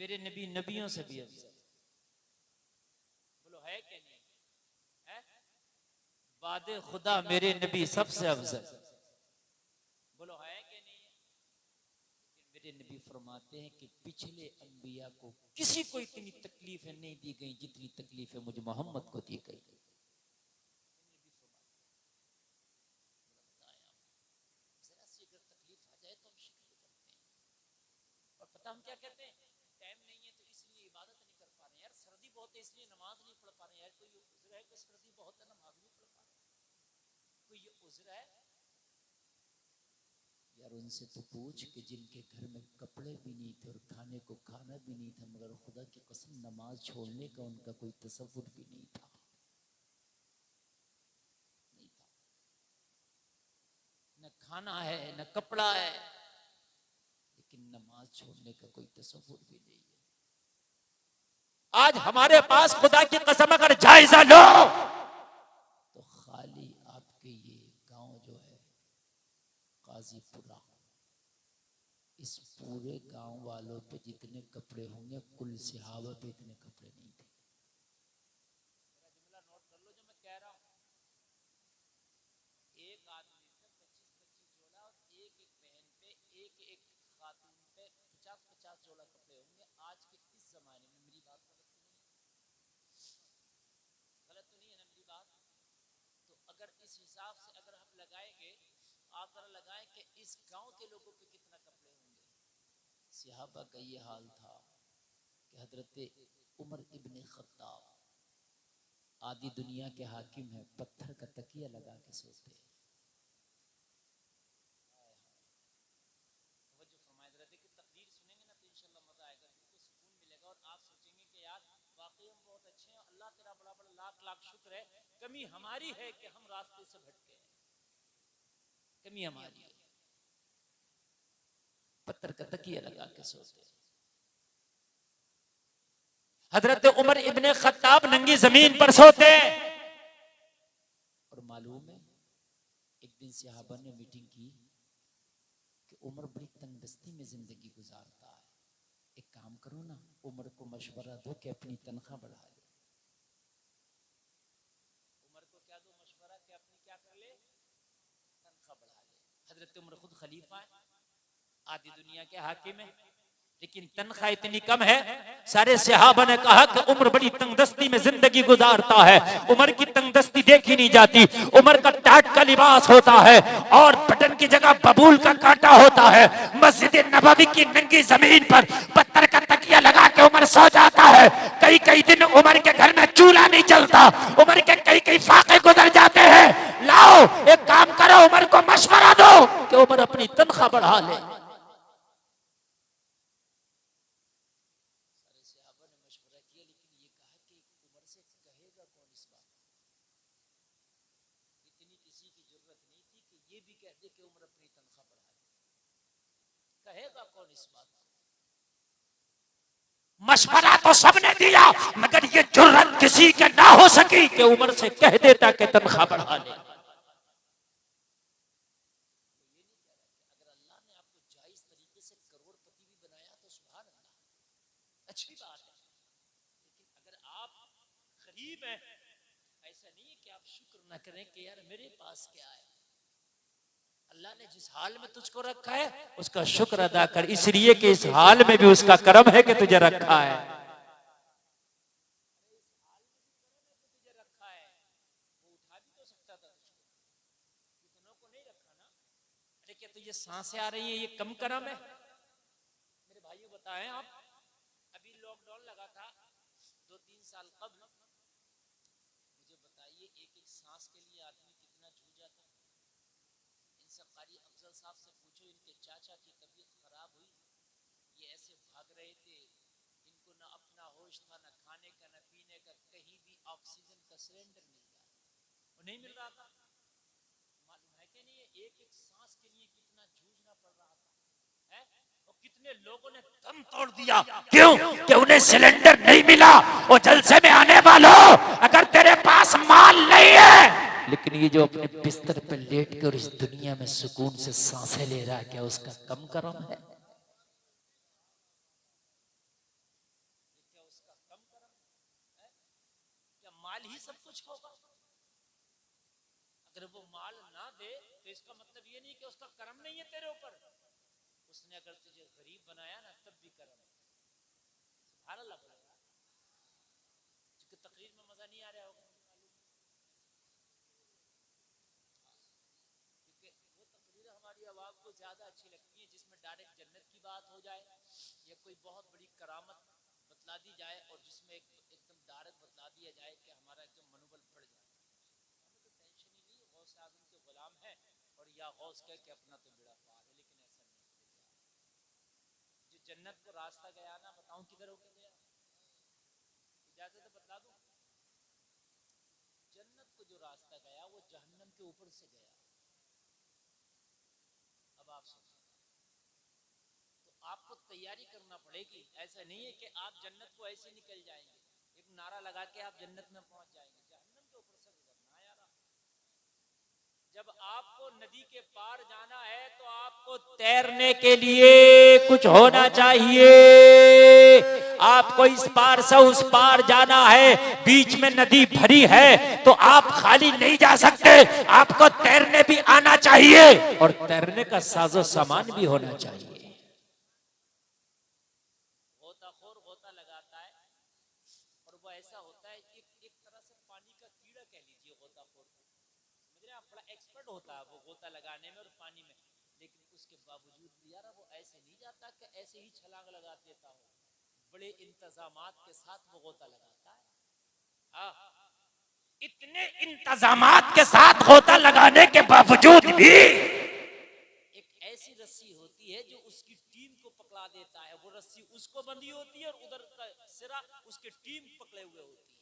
मेरे नबी नबियों से भी अफजल। बोलो है कि नहीं है? बादे खुदा मेरे नबी सबसे अफजल। बोलो है कि नहीं है? मेरे नबी फरमाते हैं कि पिछले अंबिया को किसी को इतनी तकलीफें नहीं दी गई जितनी तकलीफें मुझे मोहम्मद को दी गई। जरा सी अगर तकलीफ आ जाए तो हम शिकवे करते हैं। और पता हम क्या कहते हैं? टाइम नहीं है तो इसलिए इबादत नहीं कर पा रहे हैं। यार सर्दी बहुत है इसलिए नमाज नहीं पढ़ पा रहे हैं। यार कोई उज़्र है कि सर्दी बहुत है नमाज नहीं पढ़ पा रहे? कोई ये उज़्र है? यार उनसे तो पूछ कि जिनके घर में कपड़े भी नहीं थे और खाने को खाना भी नहीं था, मगर खुदा की कसम नमाज छोड़ने का उनका कोई तसव्वुर भी नहीं था। नहीं था। न खाना है न कपड़ा है, लेकिन नमाज छोड़ने का कोई तसव्वुर भी नहीं है। आज हमारे पास खुदा की कसम अगर जायजा लो तो खाली आपके ये गांव जो है काजीपुरा, इस पूरे गांव वालों पे जितने कपड़े होंगे कुल सहाबा पे इतने कपड़े नहीं थे। मेरा जुमला नोट कर लो जो मैं कह रहा हूं। एक आदमी पे 25-25 जोड़ा और एक एक बहन पे एक खातून पे 50-50 जोड़ा कपड़े होंगे। आज के इस जमाने में मेरी बात गलत तो नहीं है? गलत तो नहीं है ना मेरी बात? तो अगर इस हिसाब से अगर हम लगाएंगे, आप जरा लगाएं कि इस गांव के लोगों पे कितना कपड़े होंगे। सहाबा का ये हाल था कि हजरत उमर इब्ने खत्ताब आदि दुनिया के हाकिम है, पत्थर का तकिया लगा के सोते हैं। तवज्जो फरमाए जरा, देखिए तकरीर सुनेंगे ना तो इंशाल्लाह मजा आएगा, बिल्कुल सुकून मिलेगा और आप सोचेंगे कि यार वाकई हम बहुत अच्छे हैं, अल्लाह तेरा बड़ा बड़ा लाख लाख शुक्र है। कमी हमारी है कि हम रास्ते से भटके हैं, कमी हमारी है। पत्थर का तकिया लगा के सोते हैं। हजरत उमर इब्ने खत्ताब नंगी जमीन पर सोते और मालूम है एक दिन सहाबा ने मीटिंग की कि उमर बड़ी तंगदस्ती में जिंदगी गुजारता है, एक काम करो ना, उमर को मशवरा दो कि अपनी तनख्वाह बढ़ा ले। उमर को क्या दो मशवरा कि अपनी क्या कर ले? तनख्वाह बढ़ा ले। हजरत उमर खुद खलीफा है, आधी दुनिया के हाकिम है, लेकिन तनख्वाह इतनी कम है। सारे सहाबा ने कहा कि उमर बड़ी तंगदस्ती में जिंदगी गुजारता है, उमर की तंगदस्ती देखी नहीं जाती। उमर का टाट का लिबास होता है और बटन की जगह बबूल का कांटा होता है। मस्जिद नबवी की नंगी जमीन पर पत्थर का तकिया लगा के उमर सो जाता है। कई कई दिन उमर के घर में चूल्हा नहीं चलता, उमर के कई कई फाके गुजर जाते हैं। लाओ एक काम करो, उमर को मशवरा दो कि उमर अपनी तनख्वाह बढ़ा ले। कहेगा कौन इस बात? मशवरा तो सबने दिया, मगर ये जुर्रत किसी के ना हो सकी कि उमर से कह देता कि तनख्वाह बढ़ा ले। अगर अल्लाह ने आपको जायज तरीके से करोड़पति भी बनाया तो सुभान अल्लाह, अच्छी बात है। लेकिन अगर आप गरीब हैं, ऐसा नहीं है कि आप शुक्र ना करें कि यार मेरे पास क्या है। अल्लाह ने जिस हाल में तुझको रखा है उसका शुक्र अदा कर, इसलिए कि इस हाल में भी उसका करम है कि तुझे रखा है। तुझे रखा है, वो उठा भी तो सकता था तुझको, कितनों को नहीं रखा ना। अरे क्या तुझे सांसें आ रही है, ये कम करम है? मेरे भाइयों बताएं आप, अभी लॉकडाउन लगा था 2-3 साल कबल, मुझे बताइए एक एक सांस के लिए आदमी कितना जूझा था। इनसे कारी अफजल साहब से पूछो, इनके चाचा की तबीयत खराब हुई, ये ऐसे भाग रहे थे, इनको ना अपना होश था, ना खाने का ना पीने का, कहीं भी ऑक्सीजन का सिलेंडर मिल रहा वो नहीं मिल रहा था। मालूम है कि नहीं एक एक सांस के लिए कितना जूझना पड़ रहा था है? और कितने लोगों ने दम तोड़ दिया, क्यों कि उन्हें सिलेंडर नहीं मिला। और जलसे में आने वालों, अगर तेरे पास माल नहीं है लेकिन ये जो अपने बिस्तर पे लेट कर इस दुनिया में सुकून से सांसें ले रहा है, क्या उसका कम करम है? माल ही सब कुछ होगा? अगर वो माल ना दे तो इसका मतलब ये नहीं कि उसका कर्म नहीं है तेरे ऊपर। उसने अगर तुझे गरीब बनाया ना तब भी कर्म है। सुभान अल्लाह बोलेगा। क्योंकि तकरीर में मजा नहीं आ रहा होगा, क्योंकि वो तकरीर हमारी आवाम को ज्यादा अच्छी लगती है जिसमें डायरेक्ट जन्नत की बात हो जाए या कोई बहुत बड़ी करामत बतला दी जाए और जिसमें एकदम डायरेक्ट बतला दिया जाए कि हमारा एकदम मनोबल बढ़ जाए। हमें तो टेंशन ही नहीं, गौस आजम के गुलाम है और या गौस कह के अपना तो बेड़ा पार है। लेकिन ऐसा नहीं, जो जन्नत को रास्ता गया ना, बताऊं किधर होके गया? इजाजत है बतला दूं? जन्नत को जो रास्ता गया वो जहन्नम के ऊपर से गया। अब आप सोचिए, तो आपको तैयारी करना पड़ेगी। ऐसा नहीं है कि आप जन्नत को ऐसे निकल जाएंगे, एक नारा लगा के आप जन्नत में पहुंच जाएंगे। जहन्नम के ऊपर से गुजरना है यार। जब आपको नदी के पार जाना है तो आपको तैरने के लिए कुछ होना चाहिए। आपको इस पार से उस पार जाना है, बीच में नदी भरी है तो आप खाली नहीं जा सकते, आपको तैरने भी आना चाहिए और तैरने का साजो सामान भी होना चाहिए। गोताखोर गोता लगाता है और वो ऐसा होता है एक तरह से पानी का कीड़ा कह लीजिए गोताखोर को। समझ रहे हैं आप? बड़ा एक्सपर्ट होता है वो गोता लगाने में और पानी में, लेकिन उसके बावजूद भी यार वो ऐसे नहीं जाता कि ऐसे ही छलांग लगा देता हो। बड़े इंतजामात के साथ वो गोता लगाता है। हाँ, इतने इंतजामात के साथ गोता लगाने के बावजूद भी एक ऐसी रस्सी होती है जो उसकी टीम को पकड़ा देता है। वो रस्सी उसको बंधी होती है और उधर का सिरा उसकी टीम पकड़े हुए होती है।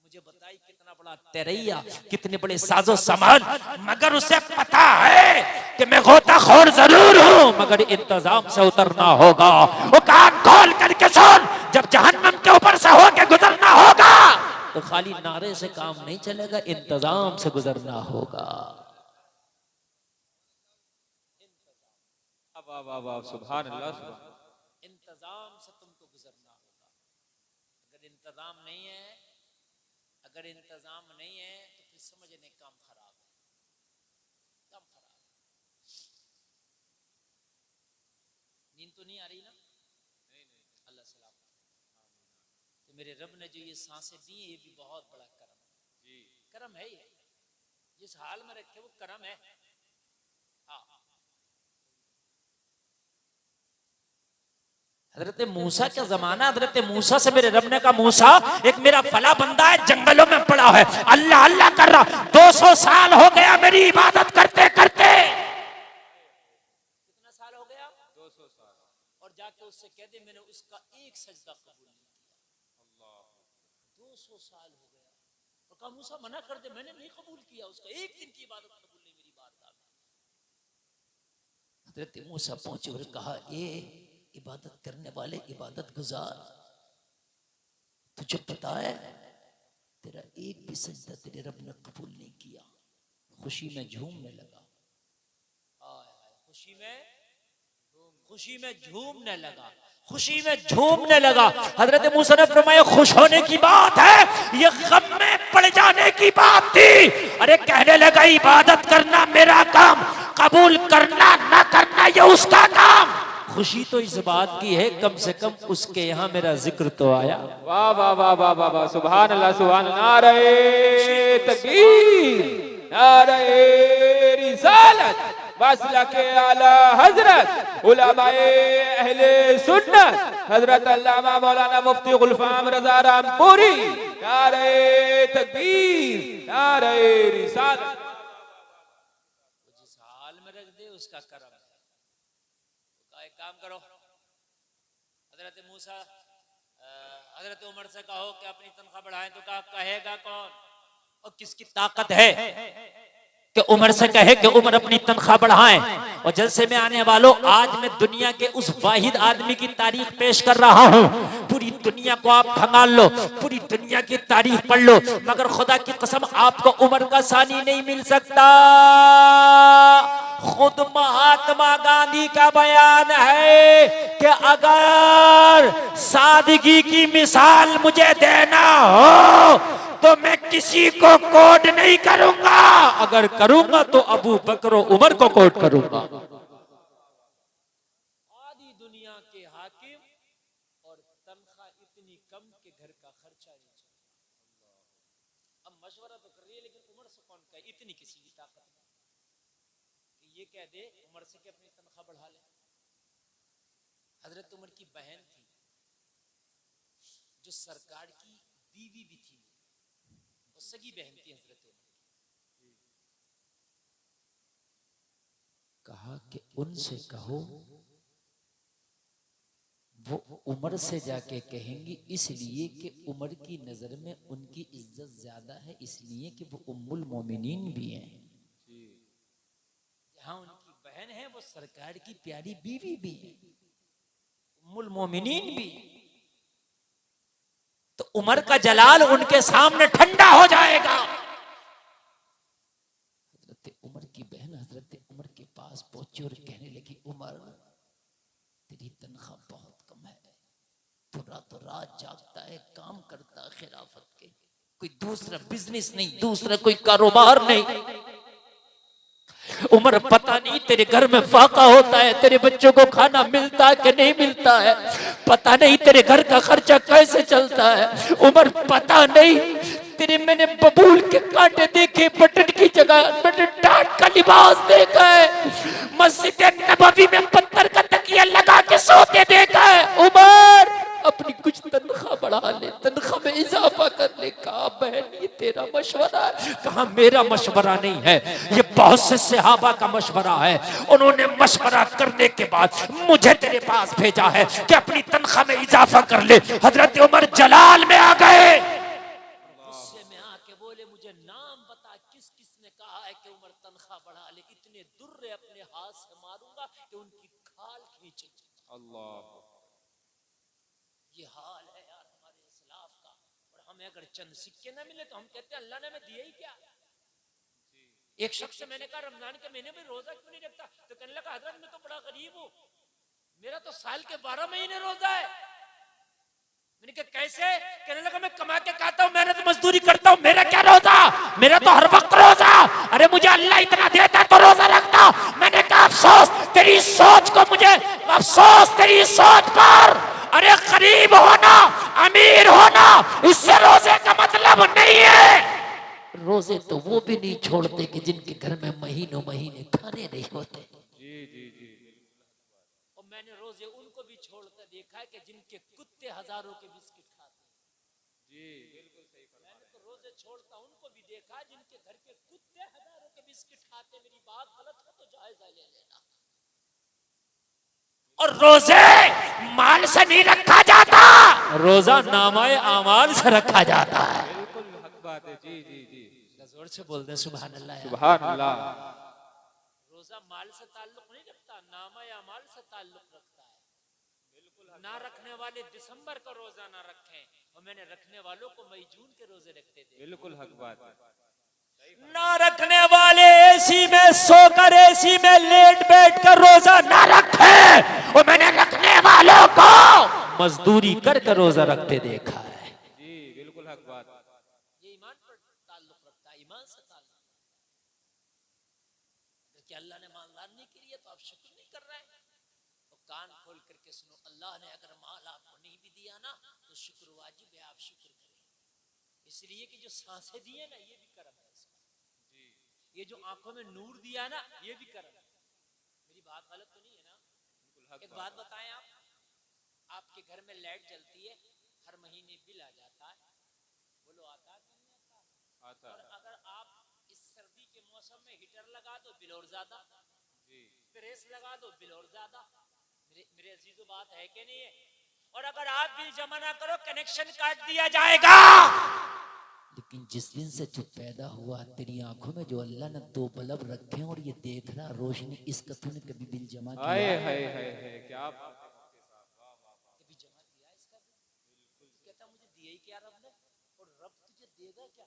मुझे बताइए कितना बड़ा तैरैया, कितने बड़े साजो सामान, मगर उसे पता है कि मैं गोताखोर जरूर हूं मगर इंतजाम से उतरना होगा। वो कान खोल करके सुन, जब जहन्नम के ऊपर से होके गुजरना होगा तो खाली नारे से काम नहीं चलेगा, इंतजाम से गुजरना होगा। सुभान अल्लाह। इंतजाम से तुमको गुजरना होगा। अगर इंतजाम नहीं है, अगर इंतजाम नहीं है तो फिर समझने काम खराब है, काम खराब है। नींद तो नहीं आ रही ना? नहीं, अल्लाह सलामत। तो मेरे रब ने जो ये सांसें दी ये भी बहुत बड़ा करम जी, करम है। ये जिस हाल में रखे वो करम है। हाँ, हजरत मूसा का जमाना, हजरत मूसा से मेरे रब ने कहा मूसा एक मेरा फला बंदा है जंगलों में पड़ा है, अल्लाह अल्लाह कर रहा, 200 साल हो गया मेरी इबादत करते करते। कितना साल हो गया? 200 साल। और जाके उससे कह दे मैंने उसका एक सजदा कबूल नहीं किया। अल्लाह, 200 साल हो गया और कहा मूसा मना कर दे, मैंने नहीं कबूल किया उसका एक दिन की इबादत कबूल नहीं मेरी बारगाह में। हजरत मूसा पहुंचे और कहा ये इबादत करने वाले इबादत गुजार, तुझे पता है तेरा एक भी सजदा तेरे रब ने कबूल नहीं किया। खुशी में झूमने लगा, खुशी में झूमने लगा, खुशी में झूमने लगा। हजरत मूसा ने फरमाया खुश होने की बात है, ये गम में पड़ जाने की बात थी। अरे कहने लगा इबादत करना मेरा काम, कबूल करना ना करना ये उसका काम। खुशी तो इस बात की है कम से कम उसके यहाँ मेरा जिक्र तो आया। वाह वाह वाह वाह वाह वाह, सुभान अल्लाह सुभान। नारे तकबीर, नारे रिसालत, मसलके आला हजरत उलमाए अहले सुन्नत हजरत अल्लामा मौलाना मुफ्ती गुलफाम रजा रामपुरी। नारे तकबीर, नारे रिसालत। जिस हाल में रख दे उसका करम है। एक काम करो, हजरत मूसा हजरत उमर से कहो कि अपनी तनख्वाह बढ़ाएं, तो कहेगा कौन और किसकी ताकत है कि उमर से कहे कि उमर अपनी तनख्वाह बढ़ाएं। और जलसे में आने वालों, आज मैं दुनिया के उस वाहिद आदमी की तारीख पेश कर रहा हूं। पूरी दुनिया को आप खंगाल लो, पूरी दुनिया की तारीख पढ़ लो, मगर खुदा की कसम आपको उमर का सानी नहीं मिल सकता। खुद महात्मा गांधी का बयान है कि अगर सादगी की मिसाल मुझे देना हो तो मैं किसी को कोट नहीं करूंगा, अगर करूंगा तो अबू बकर और उमर को कोट करूंगा। आधी दुनिया के हाकिम और तनख्वाह इतनी कम के घर का खर्चा नहीं चलता। अब मशवरा तो कर रही है लेकिन उमर से कौन कहे, इतनी किसी की ताकत नहीं कि ये कह दे उमर से कि अपनी तनख्वाह बढ़ा ले। हजरत उमर की बहन थी जो सरकार की बीवी भी थी, वो सगी बहन थी हजरत उमर। कहा कि उनसे कहो वो उमर से जाके कहेंगी इसलिए कि उमर की नजर में उनकी इज्जत ज्यादा है, इसलिए कि वो उम्मुल मोमिनीन भी हैं। जहां उनकी बहन है वो सरकार की प्यारी बीवी भी है, उम्मुल मोमिनीन भी। तो उमर का जलाल उनके सामने ठंडा हो जाएगा। हजरत उमर की बहन हजरत उमर के पास पहुंची और कहने लगी, उमर तेरी तनख्वाह बहुत कम है, तू रातों रात जागता है, काम करता है खिलाफत के, कोई दूसरा बिजनेस नहीं, दूसरा कोई कारोबार नहीं। उमर पता नहीं तेरे घर में फाका होता है, तेरे बच्चों को खाना मिलता है कि नहीं मिलता है, पता नहीं तेरे घर का खर्चा कैसे चलता है। उमर पता नहीं तेरे मैंने बबूल के कांटे देखे, बटन की जगह बटन टाट का लिबास देखा है, मस्जिद नबवी में पत्थर का तकिया लगा के सोते देखा है। उमर अपनी कुछ तनख्वाह बढ़ा ले, तनख्वाह में इजाफा कर ले। कहा बहन ये तेरा मशवरा है? कहा मेरा मशवरा नहीं है, ये बहुत से सहाबा का मशवरा है, उन्होंने मशवरा करने के बाद मुझे तेरे पास भेजा है कि अपनी तनख्वाह में इजाफा कर ले। हजरत उमर जलाल में आ गए, गुस्से में आके बोले मुझे नाम बता किस किस ने कहा है कि उमर तनख्वाह बढ़ा ले, इतने दुर्रे अपने हाथ से मारूंगा कि उनकी खाल खींचेगी। अल्लाह, ये हाल है यार हमारे इस्लाफ का। और हमें अगर चंद सिक्के ना मिले तो हम कहते हैं अल्लाह ने हमें दिया ही क्या। एक शख्स से मैंने कहा रमजान के महीने में रोजा क्यों नहीं रखता, तो कहने लगा हजरत मैं तो बड़ा गरीब हूँ, मेरा तो साल के 12 महीने रोजा है। मैंने कहा कैसे? कहने लगा मैं कमा के खाता हूँ, मेहनत मजदूरी करता हूँ, मेरा क्या रोजा, मेरा तो हर वक्त रोजा। अरे मुझे अल्लाह इतना देता तो रोजा रखता। मैंने कहा अफसोस तेरी सोच को, मुझे अफसोस तेरी सोच पर। अरे गरीब होना अमीर होना इससे रोजे का मतलब नहीं है। रोजे तो वो भी नहीं छोड़ते कि जिनके घर में महीनों महीने खाने नहीं होते। और मैंने रोजे उनको भी छोड़कर देखा है कि जिनके कुत्ते हजारों के बिस्किट खाते। जी बिल्कुल सही। मैंने तो रोजे छोड़ता उनको भी देखा है जिनके घर के कुत्ते हजारों के बिस्किट खाते। मेरी बात गलत है तो जायजा ले लेना। और रोजे माल से नहीं रखा जाता, रोजा नामाए आमाल से रखा जाता है। बिल्कुल हक बात है। जी जी जी, जोर से बोल दे सुभान अल्लाह। सुभान अल्लाह। रोजा माल से ताल्लुक नहीं रखता, नामाए आमाल से ताल्लुक रखता है। बिल्कुल ना रखने वाले दिसंबर का रोजा ना रखें, और मैंने रखने वालों को मई जून के रोजे रखते थे। बिल्कुल हक बात है। ना रखने वाले एसी में सोकर एसी में लेट बैठ कर रोजा ना रखे, और मैंने रखने वालों को मजदूरी कर कर रोजा रखते देखा है। जी बिल्कुल हक बात। ये ईमान पर ताल्लुक रखता है, ईमान से ताल्लुक। कि अल्लाह ने मालदार नहीं किया तो आप शुक्र नहीं कर रहे हैं, तो कान खोल करके सुनो, अल्लाह ने अगर माल आपको नहीं भी दिया ना तो शुक्र वाजिब है, आप शुक्र करें। इसलिए कि जो सांसें दी है ना ये भी करम है इसका। ये जो आंखों में नूर दिया ना ये भी करम है। मेरी बात गलत तो नहीं है ना? एक बात बताएं, आपके घर में लाइट जलती है, हर महीने बिल आ जाता है, बोलो आता है कि नहीं आता? और अगर आप इस सर्दी के मौसम में हीटर लगा दो बिल और ज्यादा, प्रेस लगा दो बिल और ज्यादा। मेरे अजीजों बात है कि नहीं है? और अगर आप बिल जमा ना करो कनेक्शन काट दिया जाएगा। लेकिन जिस दिन से तू पैदा हुआ तेरी आंखों में जो अल्लाह ने 2 बल्ब रखे और ये देख रहा रोशनी, इसका तूने कभी बिल जमा किया? हाय हाय हाय, क्या कभी जमा किया इसका बिल? कहता मुझे दिया ही क्या रब ने, और रब तुझे देगा क्या?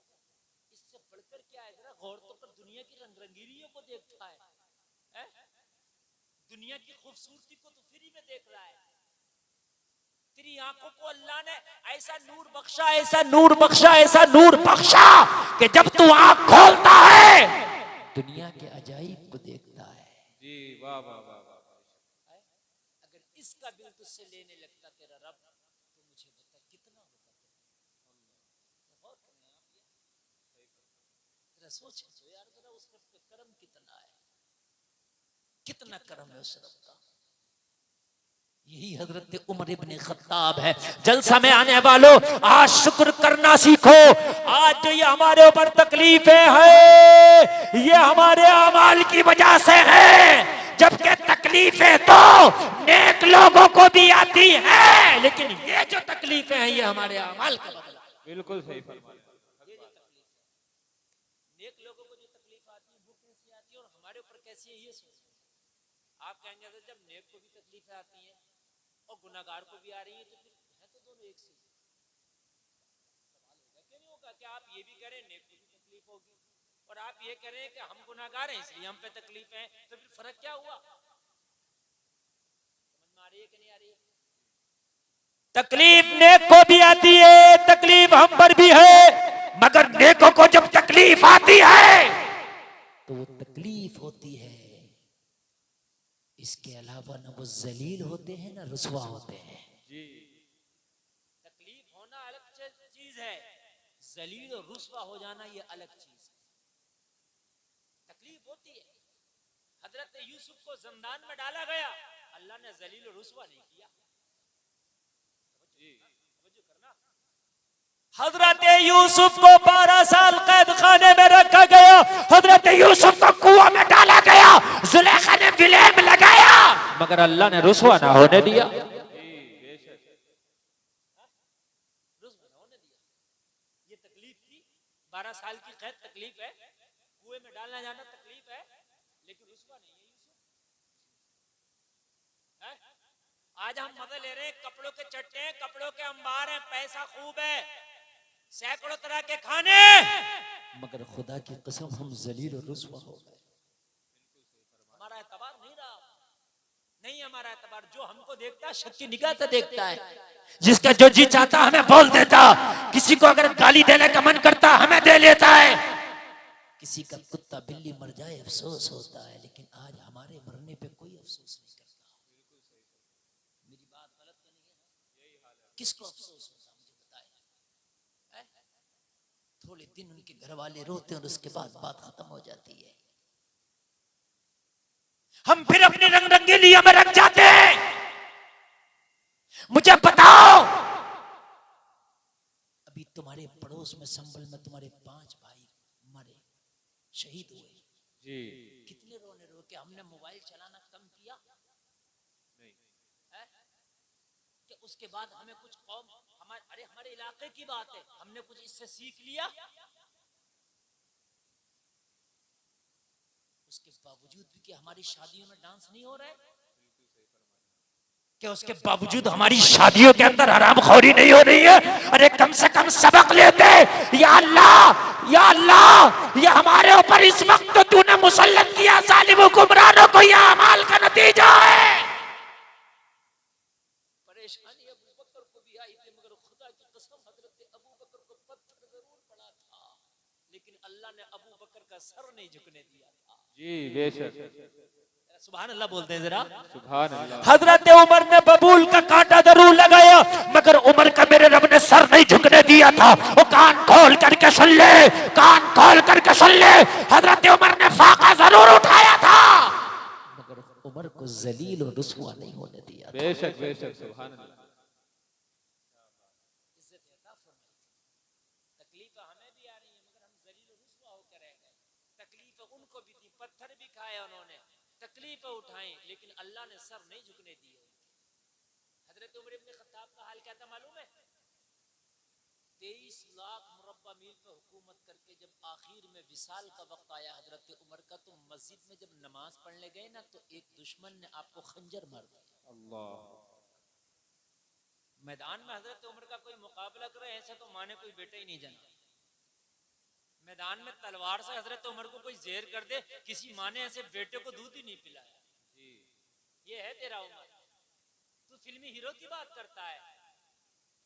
इससे बढ़कर क्या है? जरा गौर तो कर, दुनिया की रंग रंगीनियों को देखता है, दुनिया की खूबसूरती को तो फ्री में देख रहा है। तेरी आंखों को अल्लाह ने ऐसा नूर बख्शा, ऐसा नूर बख्शा, ऐसा नूर बख्शा कि जब तू आंख खोलता है दुनिया के अजाइब को देखता है। जी वाह वाह वाह वाह। अगर इसका बिल तुझसे लेने लगता तेरा रब तो मुझे बता कितना होता। गौर करना आप, जरा सोचो यार, जरा उस रब का करम कितना है, कितना करम है उस रब का। यही हजरत उमर इब्ने खत्ताब है। जलसा में आने वालों, आज शुक्र करना सीखो। आज जो ये हमारे ऊपर तकलीफें हैं ये हमारे अमाल की वजह से है, जबकि तकलीफें तो नेक लोगों को भी आती हैं, लेकिन ये जो तकलीफें हैं ये हमारे अमाल का बदला। बिल्कुल सही फरमाया। ये जो तकलीफ, नेक लोगों को जो तकलीफ आती है वो कैसी आती है और हमारे ऊपर कैसी है, ये सोचो। आप कहेंगे जब नेक को भी तकलीफें आती हैं और गुनाहगार को भी आ रही है तो फिर है तो दोनों एक से। सवाल होगा क्यों नहीं होगा कि आप ये भी करें नेक को भी तकलीफ होगी और आप ये करें कि हम गुनाहगार हैं इसलिए हम पे तकलीफ है, तो फिर फर्क क्या हुआ? समझ में आ रही है कि नहीं आ रही है? तकलीफ नेक को भी आती है, तकलीफ हम पर भी है, मगर नेकों को जब तकलीफ आती है तो वो तकलीफ होती है, इसके अलावा न वो जलील होते हैं ना रुसवा होते हैं। जी तकलीफ होना अलग चीज है, जलील और रुसवा हो जाना ये अलग चीज है। तकलीफ होती है। हजरत यूसुफ को जिंदान में डाला गया, अल्लाह ने जलील और रुसवा नहीं किया। हजरत यूसुफ को 12 साल कैद खाने में रखा गया, हजरत यूसुफ को कुआं में डाला गया, जुलेखा ने विलेम लगाया, मगर अल्लाह ने रुसवा ना होने दिया। रुसवा ना होने दिया। ये तकलीफ थी, 12 साल की कैद तकलीफ है, कुएं में डालना जाना तकलीफ है, लेकिन रुसवा नहीं है यूसुफ। आज हम मजे ले रहे हैं, कपड़ों के चट्टे हैं, कपड़ों के अंबार हैं, पैसा खूब है, सैकड़ों तरह के खाने, मगर खुदा की कसम हम जलील और रुसवा हो गए। हमारा एतबार नहीं रहा, नहीं हमारा एतबार। जो हमको देखता है शक की निगाह से देखता है, जिसका जो जी चाहता हमें बोल देता, किसी को अगर गाली देने का मन करता हमें दे लेता है, किसी का कुत्ता बिल्ली मर जाए अफसोस होता है, लेकिन आज हमारे मरने पे कोई अफसोस नहीं करता। मेरी बात गलत तो नहीं है? किसको अफसोस होता मुझे बताए? थोड़े दिन उनके घर वाले रोते हैं और उसके बाद बात खत्म हो जाती है। हम फिर अपनी रंग रंगीलियों में रख जाते हैं। मुझे बताओ, अभी तुम्हारे पड़ोस में संभल में तुम्हारे 5 भाई मरे, शहीद हुए जी, कितने रोने रो के हमने मोबाइल चलाना कम किया नहीं है? कि उसके बाद हमें कुछ कौम हमारे इलाके की बात है, हमने कुछ इससे सीख लिया? उसके बावजूद भी कि हमारी शादियों में डांस नहीं हो रहा है, क्या उसके बावजूद हमारी शादियों के अंदर हरामखोरी नहीं हो रही है? अरे कम से कम सबक लेते। या अल्लाह, या अल्लाह, ये हमारे ऊपर इस वक्त तो तूने मुसल्लत किया जालिम हुक्मरानों को, यह अमाल का नतीजा है। परेशानी अबू बकर को भी आई थी, मगर खुदा की कसम हजरत अबू बकर को पत्थर जरूर पड़ा था, लेकिन अल्लाह ने अबू बकर का सर नहीं झुकने दिया था। जी बेशक, सुभान अल्लाह बोलते हैं जरा। सुभान अल्लाह। हजरत उमर ने बबूल का कांटा जरूर लगाया, मगर उमर का मेरे रब ने सर नहीं झुकने दिया था। वो कान खोल करके सुन ले, कान खोल करके सुन ले, हजरत उमर ने फाका जरूर उठाया था, मगर उमर को जलील और रुसवा नहीं होने दिया। बेशक बेशक, सुभान अल्लाह। तकलीफ हमें भी आ रही है, मगर हम जलील और रुसवा होकर रह गए। तकलीफ उनको भी थी, पत्थर भी खाए उन्होंने, तकलीफ उठाई, लेकिन अल्लाह ने सर नहीं झुकने दिए। हजरत उमर इब्ने खत्ताब का हाल क्या था मालूम है? 23 लाख मुरब्बा मील पे हुकूमत करके जब आखिर में विसाल का वक्त आया हजरत उमर का, तो मस्जिद में जब नमाज पढ़ने गए ना, तो एक दुश्मन ने आपको खंजर मार दिया। अल्लाह। मैदान में हजरत उमर का कोई मुकाबला करे ऐसे तो माने कोई बेटा ही नहीं जाना। मैदान में तलवार से हजरत उमर को कोई जेर कर दे, किसी माँ ने ऐसे बेटे को दूध ही नहीं पिलाया। ये है तेरा उमर? तू फिल्मी हीरो की बात करता है,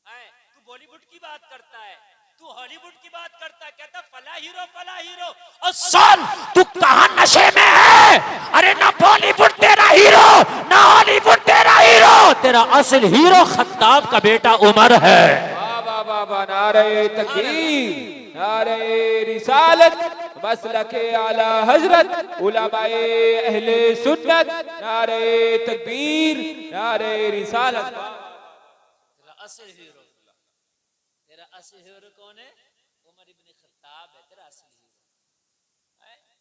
तू बॉलीवुड की बात करता है, तू हॉलीवुड की बात करता है, कहता फला हीरो। और साल तू कहां नशे में है? अरे ना बॉलीवुड तेरा हीरो, ना हॉलीवुड तेरा हीरो, तेरा असल हीरो खत्ताब का बेटा उमर है। वाह वाह वाह वाह, नारे तकबीर, नारे रिसालत, मसलके आला हजरत, उलमाए अहले सुन्नत, नारे तकबीर, नारे रिसालत। तेरा असल हीरो, तेरा असल हीरो कौन है? उमर इब्न खत्ताब है तेरा असल हीरो।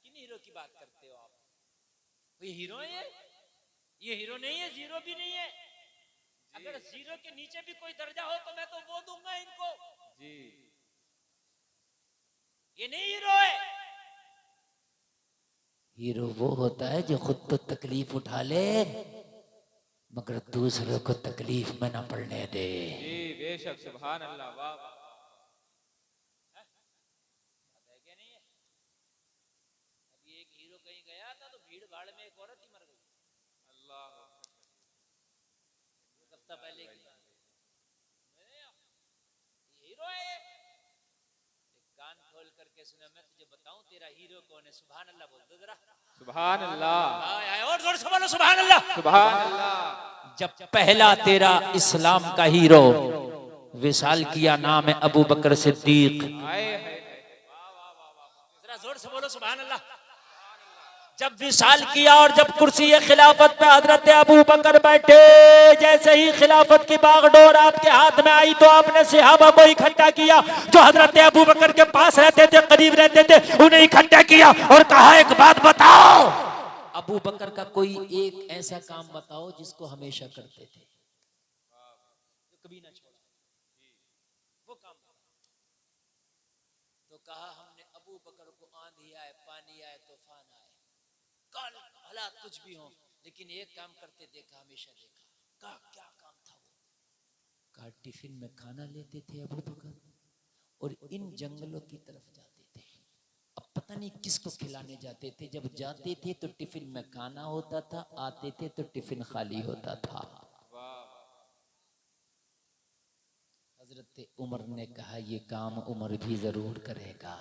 किन हीरो की बात करते हो आप? कोई हीरो है ये हीरो नहीं है, जीरो भी नहीं है। अगर जीरो के नीचे भी कोई दर्जा हो तो मैं तो वो दूंगा इनको जी। ये नहीं हीरो है। हीरो वो होता है जो खुद तो तकलीफ उठा ले मगर दूसरों को तकलीफ में न पड़ने दे। जी बेशक, सुभान अल्लाह, वाह वाह। क्या नहीं है? अभी एक हीरो कहीं गया था तो भीड़ भाड़ में एक औरत ही मर गई। अल्लाह, हफ्ता पहले की हीरो है ये। कान खोल करके सुना, मैं तुझे बताऊं तेरा हीरो कौन है। सुभान अल्लाह बोल दो जरा। सुभान अल्लाह, और जोर से बोलो सुभान अल्लाह। सुभान अल्लाह। जब पहला तेरा इस्लाम का हीरो विशाल किया, नाम है अबू बकर सिद्दीक। जरा जोर से बोलो सुभान अल्लाह। जब विशाल किया और जब कुर्सी खिलाफत पे हजरत अबू बकर बैठे, जैसे ही खिलाफत की बागडोर आपके हाथ में आई तो आपने सहाबा को इकट्ठा किया। जो हजरत अबू बकर के पास रहते थे, करीब रहते थे, उन्हें इकट्ठा किया और कहा एक बात बताओ, अबू बकर का कोई एक ऐसा काम बताओ जिसको हमेशा करते थे, कभी ना छोड़ा, वो काम। तो कहा हमने अबू बकर को आंधी आए, पानी आए, तूफान आए, काल हालात कुछ भी हो, लेकिन एक काम करते देखा, हमेशा देखा। कहा क्या काम था वो? कहा टिफिन में खाना लेते थे अबू बकर और इन जंगलों की तरफ जाते थे। अब पता नहीं किसको खिलाने जाते थे। जब जाते थे तो टिफिन में खाना होता था, आते थे तो टिफिन खाली होता था। हजरत उमर ने कहा ये काम उमर भी जरूर करेगा।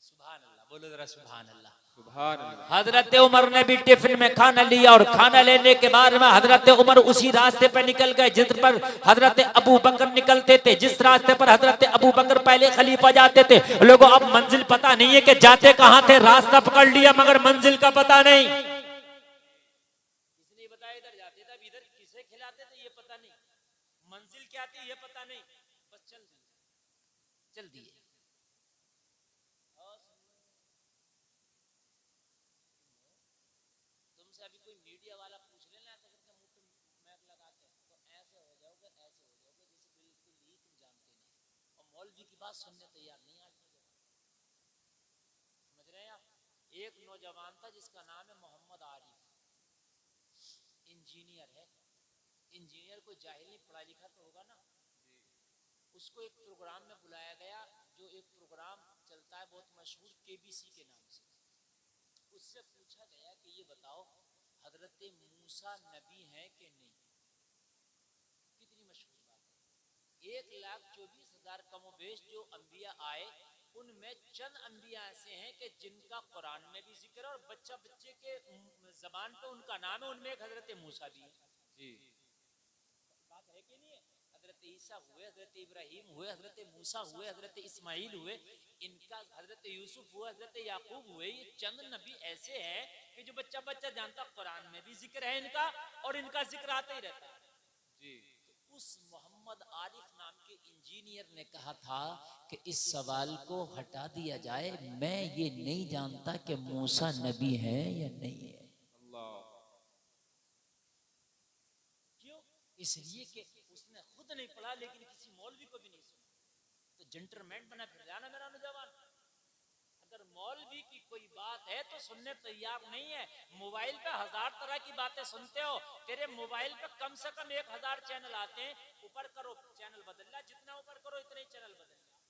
सुभान अल्लाह, बोलो जरा सुभान अल्लाह। सुभान अल्लाह। हजरत उमर ने भी टिफिन में खाना लिया और खाना लेने के बाद में हजरत उमर उसी रास्ते पर निकल गए जिस पर हजरत अबू बकर निकलते थे, जिस रास्ते पर हजरत अबू बकर पहले खलीफा जाते थे। लोगों अब मंजिल पता नहीं है कि जाते कहां थे, रास्ता पकड़ लिया मगर मंजिल का पता नहीं। किसने बताया इधर जाते थे, इधर किसे खिलाते थे ये पता नहीं, मंजिल क्या थी ये पता नहीं, बस चल दिए। तुमसे अभी कोई मीडिया वाला पूछ लेना ऐसा करके मुंह पे मैक लगा के, तो ऐसे हो जाओगे, ऐसे हो जाओगे जैसे बिल्कुल ही तुम जानते नहीं, और मौलवी की बात सुनने तैयार नहीं आज नौजवान। समझ रहे हैं आप? एक नौजवान था जिसका नाम है मोहम्मद आरिफ, इंजीनियर है। इंजीनियर को जाहिल नहीं, पढ़ा लिखा तो होगा ना। उसको एक प्रोग्राम में बुलाया गया, जो एक प्रोग्राम चलता है बहुत मशहूर केबीसी के नाम से। उससे पूछा गया कि ये बताओ हजरत मूसा नबी हैं कि नहीं? कितनी मशहूर बात है। 1,24,000 कमोबेश जो अंबिया आए, उनमें चंद अंबिया ऐसे हैं कि जिनका कुरान में भी जिक्र है और बच्चे के जबान पे उनका नाम है, उनमें एक हजरत मूसा भी है। जी बात है कि नहीं है? हजरत ईसा हुए, हजरत इब्राहिम हुए, हजरत मूसा हुए, हजरत इस्माइल हुए, इनका हजरत यूसुफ हुए, हजरत याकूब हुए। ये चंद नबी ऐसे हैं कि जो बच्चा जानता, कुरान में भी जिक्र है इनका और इनका जिक्र आता ही रहता है। जी उस मोहम्मद आरिफ नाम के इंजीनियर ने कहा था कि इस सवाल को हटा दिया जाए, मैं ये नहीं जानता कि मूसा नबी है या नहीं है। क्यों? इसलिए कि उसने खुद नहीं पढ़ा, लेकिन किसी मौलवी को भी नहीं सुना। तो जेंटलमैन बना फिर जाना मेरा नौजवान। अगर मौलवी की कोई बात है तो सुनने तैयार नहीं है। मोबाइल पे 1000 तरह की बातें सुनते हो, तेरे मोबाइल पे कम से कम 1000 चैनल आते हैं। ऊपर करो चैनल बदलना, जितना ऊपर करो इतने ही चैनल बदलना।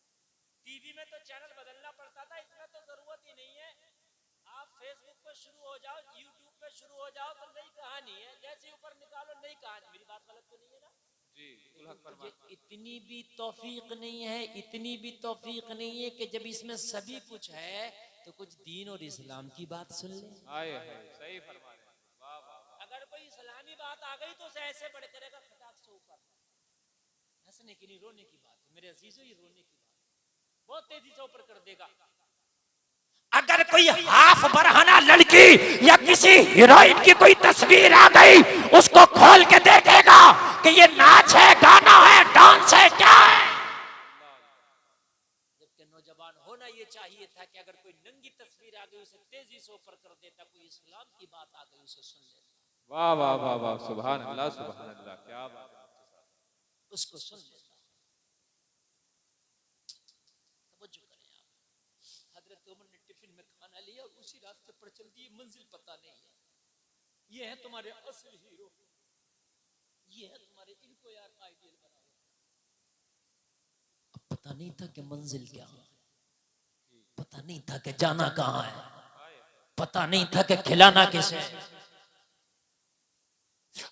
टीवी में तो चैनल बदलना पड़ता था, इसमें तो जरूरत ही नहीं है। आप फेसबुक पे शुरू हो जाओ, यूट्यूब पे शुरू हो जाओ तो नई कहानी है, जैसे ऊपर निकालो नई कहानी। मेरी बात गलत तो नहीं है ना? जी बिल्कुल हक तुझे फरमाते। इतनी भी तौफीक नहीं है, इतनी भी तौफीक नहीं है कि जब इसमें सभी कुछ है तो कुछ दीन और इस्लाम की बात सुन ले। आए है सही फरमा रहे हैं। वाह वाह वाह। अगर कोई इस्लामी बात आ गई तो उसे ऐसे बढ़ करेगा खटाक से ऊपर। हंसने की नहीं, रोने की बात है मेरे अजीजों, ये रोने की बात है। बहुत तेजी से ऊपर कर देगा। अगर कोई हाफ बरहना लड़की या किसी हीरोइन की कोई तस्वीर आ गई, उसको खोल के देखेगा कि ये नाच है, गाना है, डांस है, क्या है। जबकि नौजवान होना ये चाहिए था कि अगर कोई नंगी तस्वीर आ गई उसे तेजी से ऊपर कर देता, कोई इस्लाम की बात आ गई उसे सुन लेता। वाह वाह वाह वाह, सुभान अल्लाह सुभान अल्लाह, क्या बात है। उसको सुन लेता। तवज्जो करें आप। हजरत उमर ने टिफिन में खाना लिया और उसी रास्ते पर चल दिए, मंजिल पता नहीं है। ये है तुम्हारे असली हीरो, ये है तुम्हारे, इनको यार आइडियल बनाओ। अब पता नहीं था कि मंजिल क्या है, पता नहीं था कि जाना कहाँ है, पता नहीं था कि खिलाना किसे है।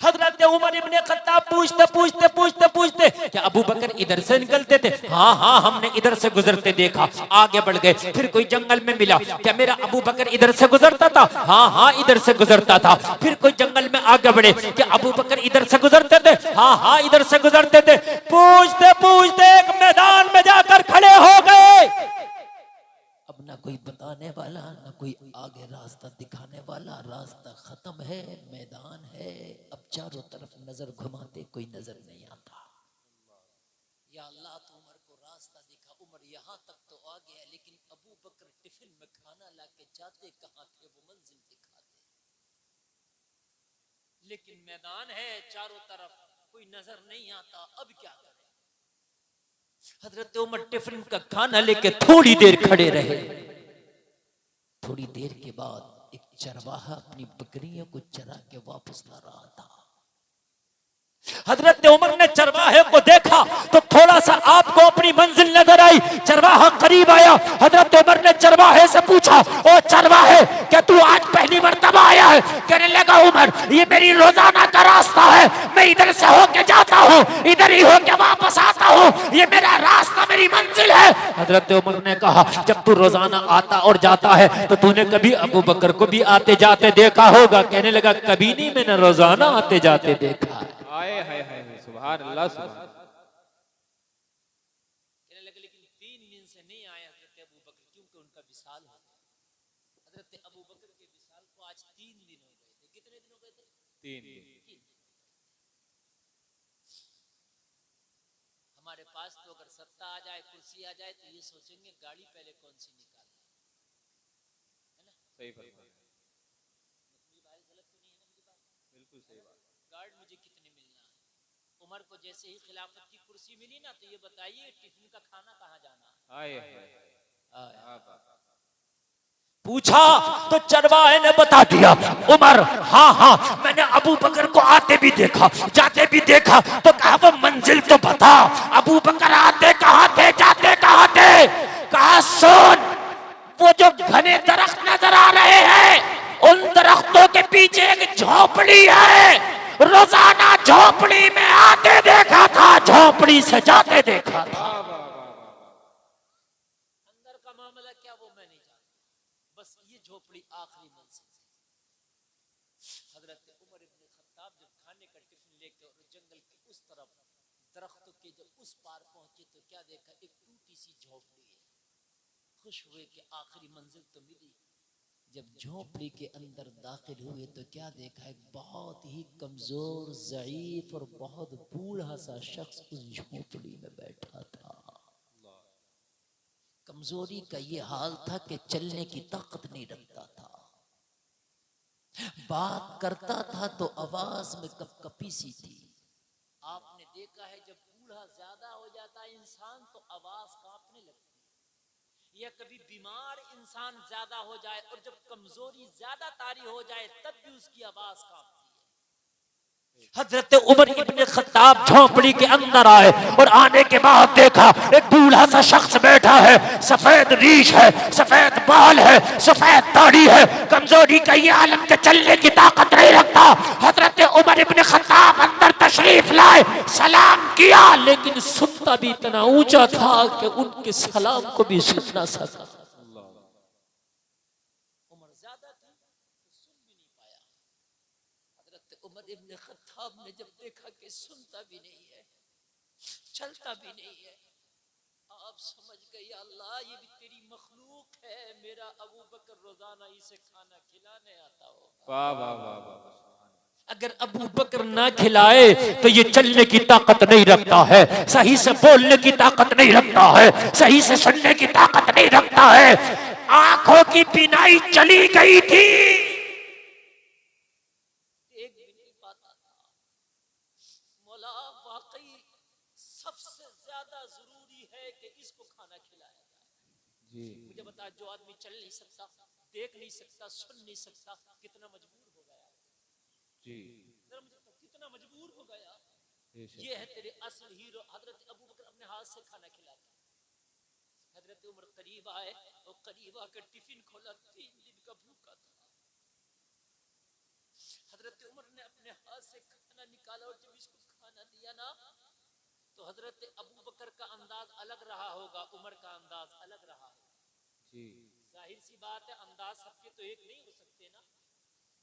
हजरत उमर इब्ने खत्ताब पूछते पूछते पूछते पूछते क्या अबू बकर इधर से निकलते थे? हाँ हाँ हमने इधर से गुजरते देखा। आगे बढ़ गए, फिर कोई जंगल में मिला, क्या मेरा अबू बकर इधर से गुजरता था? हाँ हाँ इधर से गुजरता था। फिर कोई जंगल में आगे बढ़े, क्या अबू बकर इधर से गुजरते थे? हाँ हाँ इधर से गुजरते थे। पूछते पूछते एक मैदान में जाकर खड़े हो गए। अब ना कोई बताने वाला, ना कोई आगे रास्ता दिखाने वाला, रास्ता खत्म है, मैदान है। अब चारों तरफ नजर घुमाते कोई नजर नहीं आता। या अल्लाह तो उमर को रास्ता दिखा, उमर यहाँ तक तो आ गया, लेकिन अबू बकर टिफिन में खाना लाके जाते कहाँ थे वो मंजिल दिखाते। लेकिन मैदान है, चारों तरफ कोई नजर नहीं आता, अब क्या करें। हजरत उमर टिफिन का खाना लेके थोड़ी देर खड़े रहे। थोड़ी देर के बाद एक चरवाहा अपनी बकरियों को चरा के वापस ला रहा था। हजरत उमर ने चरवाहे को देखा तो थोड़ा सा आपको अपनी मंजिल नजर आई। चरवाहा करीब आया, हजरत उमर ने चरवाहे से पूछा, ओ चरवाहे क्या तू आज पहली मर्तबा आया है? कहने लगा उमर ये मेरी रोजाना का रास्ता है, मैं इधर से होके जाता हूँ, इधर ही होके वापस आता हूँ, ये मेरा रास्ता, मेरी मंजिल है। हजरत उमर ने कहा जब तू रोजाना आता और जाता है तो तूने कभी अबू बकर को भी आते जाते देखा होगा? कहने लगा कभी नहीं, मैंने रोजाना आते जाते देखा है। आए है सुभान अल्लाह सुभान। कहने लगे लेकिन 3 दिन से नहीं आए हजरत अबू बकर, क्योंकि उनका विसाल हो गया। हजरत अबू बकर के विसाल को आज 3 दिन हो गए थे। कितने दिन हो गए थे? 3 दिन। हमारे पास तो अगर सत्ता आ जाए, कुर्सी आ जाए तो ये सोचेंगे गाड़ी पहले कौन सी निकालना है ना। सही फरमा रहे हैं। मेरी बात गलत तो नहीं है ना मेरी बात? बिल्कुल सही बात। गार्ड मुझे कितने मिलना है? उमर को जैसे ही खिलाफत की कुर्सी मिली ना तो ये बताइए टिफिन का खाना कहाँ जाना है? आए पूछा तो चरवाहे ने बता दिया उमर हाँ हाँ मैंने अबू बकर को आते भी देखा, जाते भी देखा। तो कहा वो मंजिल तो बता, अबू बकर आते कहाँ थे, जाते कहाँ थे? कहा सुन, वो जो घने दरख्त नजर आ रहे हैं उन दरख्तों के पीछे एक झोपड़ी है, रोजाना झोपड़ी में आते देखा था, झोपड़ी से जाते देखा था। अंदर का मामला क्या वो मैं नहीं जानता, बस ये झोपड़ी आखिरी मंजिल थी। हजरत उमर इब्ने खत्ताब जब खाने का टिफिन लेकर और जंगल के उस तरफ दरख्तों के जब उस पार पहुंचे तो क्या देखा? एक टूटी सी झोपड़ी है। खुश हुए कि आखिरी मंजिल तो मिली। जब झोपड़ी के अंदर दाखिल हुए तो क्या देखा? एक बहुत ही कमजोर, ज़ईफ और बहुत बूढ़ा सा शख्स उस झोपड़ी में बैठा था। कमजोरी का ये हाल था कि चलने की ताकत नहीं रखता था, बात करता था तो आवाज में कपकपी सी थी। आपने देखा है जब बूढ़ा ज्यादा हो जाता है इंसान तो आवाज कांपने लगती है, या कभी बीमार इंसान ज्यादा हो जाए और जब कमजोरी ज्यादा तारी हो जाए तब भी उसकी आवाज कांपती है। हजरत उमर इब्ने खत्ताब आप झोपड़ी के अंदर आए और आने के बाद देखा एक बूढ़ा सा शख्स बैठा है, सफेद रीछ है, सफेद बाल है, सफेद दाढ़ी है, कमजोरी का ये आलम के चलने की ताकत नहीं रखता। हजरत उमर इब्न खत्ताब अंदर तशरीफ लाए, सलाम किया, लेकिन सुनता भी इतना ऊंचा था कि उनके सलाम को भी सुन ना सका। उमर ज्यादा थी तो सुन भी नहीं पाया। हजरत उमर इब्न खत्ताब ने जब देखा कि सुनता भी नहीं है, चलता भी नहीं है, आप समझ गए अल्लाह ये भी तेरी मखलूक है, मेरा अबू बकर रोजाना इसे खाना खिलाने आता होगा। वाह वाह वाह वाह। अगर अबू बकर ना खिलाए तो ये चलने की ताकत नहीं रखता है, सही से बोलने की ताकत नहीं रखता है, सही से सुनने की ताकत नहीं रखता है। आंखों की बीनाई चली गई थी, देख भी नहीं पाता था। मौला वाकई सबसे ज्यादा जरूरी है कि इसको खाना खिलाया जाए। जी मुझे बता, जो आदमी चल नहीं सकता, देख नहीं सकता, सुन नहीं सकता, कितना मजबूर हो गया जी। कितना मजबूर हो गया। बेशक। ये है तेरे असल हीरो। हजरत अबू बकर अपने हाथ से खाना खिलाते, हजरत उमर करीब आए और करीब आकर टिफिन खोला, 3 दिन का भूखा था। हजरत उमर ने अपने हाथ से खाना निकाला और जब इसको खाना दिया ना तो हजरत अबू बकर का अंदाज अलग रहा होगा, उमर का अंदाज अलग रहा होगा। जी जाहिर सी बात है, अंदाज सबके तो एक नहीं हो सकते ना।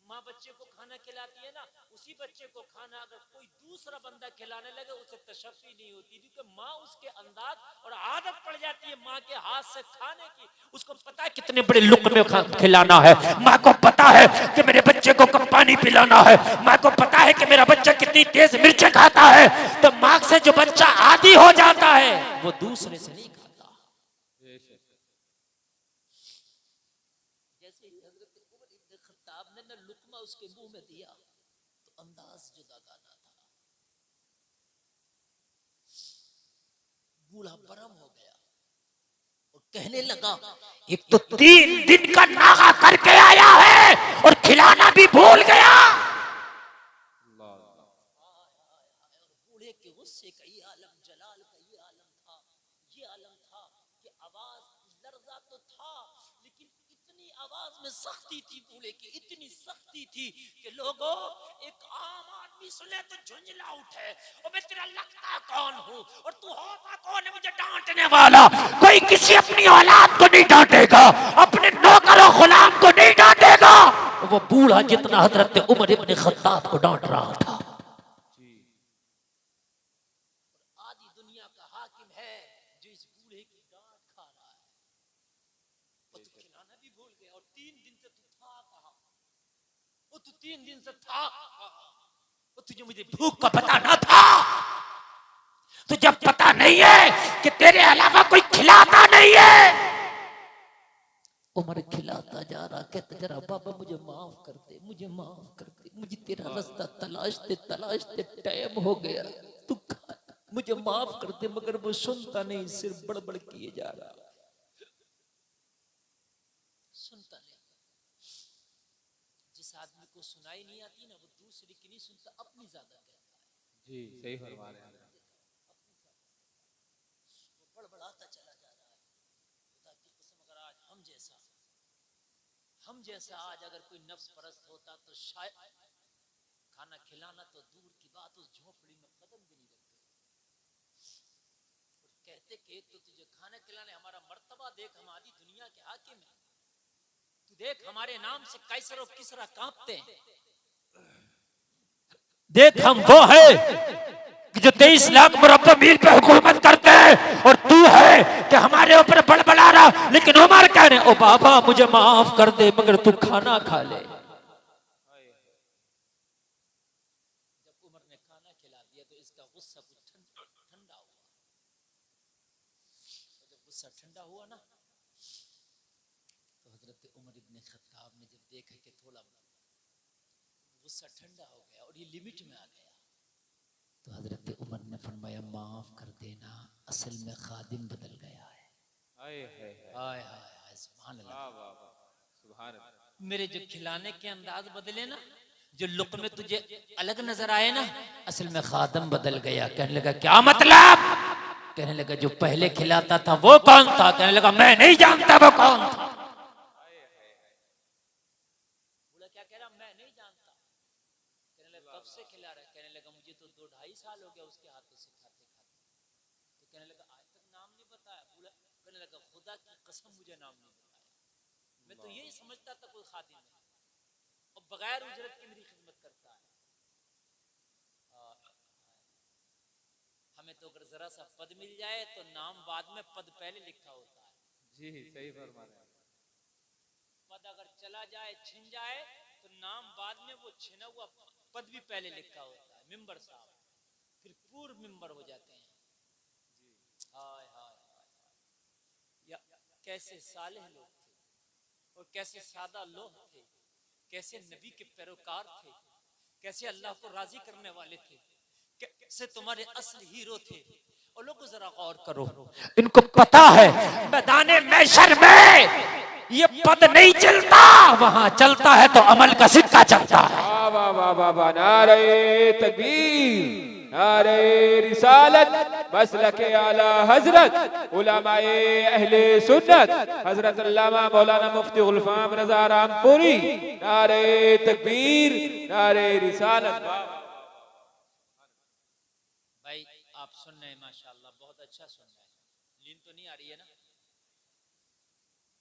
माँ बच्चे को खाना खिलाती है ना, उसी बच्चे को खाना अगर कोई दूसरा बंदा खिलाने लगे उसे तशफ़ी नहीं होती, क्योंकि माँ उसके अंदाज और आदत पड़ जाती है माँ के हाथ से खाने की। उसको पता है कितने बड़े लुक़मे खिलाना है, माँ को पता है कि मेरे बच्चे को कब पानी पिलाना है, माँ को पता है कि मेरा बच्चा कितनी तेज मिर्चें खाता है। तो माँ से जो बच्चा आदी हो जाता है वो दूसरे से नहीं खाता। जैसे हजरत उमर इब्न खत्ताब ने ना लुकमा उसके मुंह में दिया तो अंदाज जुदागाना था। बूढ़ा परम हो गया और कहने लगा, एक तो 3 दिन का नागा करके आया है और खिलाना भी भूल गया। बूढ़े के गुस्से का ये आलम, जलाल का ये आलम था, ये आलम था कि आवाज लर्जा तो था लेकिन इतनी आवाज में सख्ती थी बूढ़े की, इतनी सख्ती थी कि लोगों, एक आम आदमी सुने तो झुंझला उठे, और मैं तेरा लगता कौन हूँ और तू होता कौन है मुझे डांटने वाला। कोई किसी अपनी औलाद को नहीं डांटेगा, अपने नौकर और गुलाम को नहीं डांटेगा। वो बूढ़ा जितना हजरत उमर इब्न खत्ताब को डांट रहा था। आधी दुनिया का हाकिम है जो इस बूढ़े की डांट खा रहा है। वो तो खिलाना भी भूल गया और 3 दिन से तू था कहां? वो तू 3 दिन से था वो तुझे मुझे भूख का पता ना था? तुझे पता नहीं है कि तेरे अलावा कोई खिलाता नहीं है? उमर खिलाता जा रहा, कहता जरा बाबा मुझे माफ कर दे, मुझे माफ कर दे, मुझे तेरा रास्ता तलाशते टाइम हो गया, तू मुझे माफ कर दे। मगर वो सुनता नहीं, सिर्फ बड़बड़ किए जा रहा, सुनता नहीं। जिस आदमी को सुनाई नहीं आती ना, वो दूसरे की नहीं सुनता, अपनी ज्यादा कहता है। जी सही फरमा रहे हैं। वो बड़बड़ाता चला जा रहा है। खुदा की कसम, अगर आज हम जैसा आज अगर कोई नफ्स परस्त होता तो शायद खाना खिलाना तो दूर की बात, उस झोपड़ी में कदम भी नहीं रखते। और कहते कि एक तो तुझे खाना खिलाने, हमारा मर्तबा देख, हम आधी दुनिया के हाकिम हैं, तू देख हमारे नाम से कैसर और किसरा कांपते हैं। देख हम वो है कि जो 23 लाख मुरब्बा मील पे हुकूमत करते हैं, और तू है कि हमारे ऊपर बड़बड़ा रहा। लेकिन उमर कह रहे, ओ बाबा मुझे माफ कर दे, मगर तू खाना खा ले। जब उमर ने खाना खिला दिया तो इसका गुस्सा ठंडा हुआ। जब गुस्सा ठंडा हुआ ना तो हजरत उमर इब्न खत्ताब ने जब देखा कि थोड़ा गुस्सा ठंडा हो गया और ये लिमिट में आ गया, तो हजरत उमर ने फरमाया माफ कर देना, असल में खादिम बदल गया है। हाय हाय हाय हाय सुभान अल्लाह। वाह वाह वाह सुभान अल्लाह। मेरे जो खिलाने के अंदाज बदले ना जो लुक में तुझे अलग नजर आए ना, असल में खादम बदल गया। कहने लगा क्या मतलब? कहने लगा जो पहले खिलाता था वो कौन था? कहने लगा मैं नहीं जानता वो कौन था। बोला क्या कह रहा? मैं नहीं जानता। कहने लगा कब से खिला रहा है? कहने लगा मुझे तो 2-2.5 साल हो गया उसके हाथों से खाते खाते। तो कहने लगा आज तक नाम नहीं बताया। बोला, कहने लगा खुदा की कसम मुझे नाम नहीं बताया, मैं तो यही समझता था कोई खादिम है और बगैर उजरत की मेरी खिदमत करता है। हमें तो अगर जरा सा पद मिल जाए तो नाम बाद में, पद पहले लिखा होता है। जी सही फरमा रहे हैं। पद अगर चला जाए, छिन जाए, तो नाम बाद में, वो छिना हुआ पद भी पहले लिखा होता है। मिंबर साहब फिर पूर्व मिंबर हो जाते हैं। हाय हाय हाय, या कैसे सालेह लोग थे और कैसे सादा लोग थे, कैसे नबी के पैरोकार थे, कैसे अल्लाह को राजी करने वाले थे, कैसे तुम्हारे असली हीरो थे। और लोगों जरा गौर करो, इनको पता है मैदाने मैशर में ये पद नहीं चलता, वहां चलता है तो अमल का सिक्का चलता है। वाह वाह वाह वाह, नारे तकबीर, नारे रिसालत, मसलके आला हजरत उलमाए अहले सुन्नत हजरत अल्लामा मौलाना मुफ्ती गुलफाम रजा रामपुरी। नारे तकबीर, नारे रिसालत। भाई आप सुन रहे हैं माशाअल्लाह, बहुत अच्छा सुन रहे हैं। नींद तो नहीं आ रही है ना?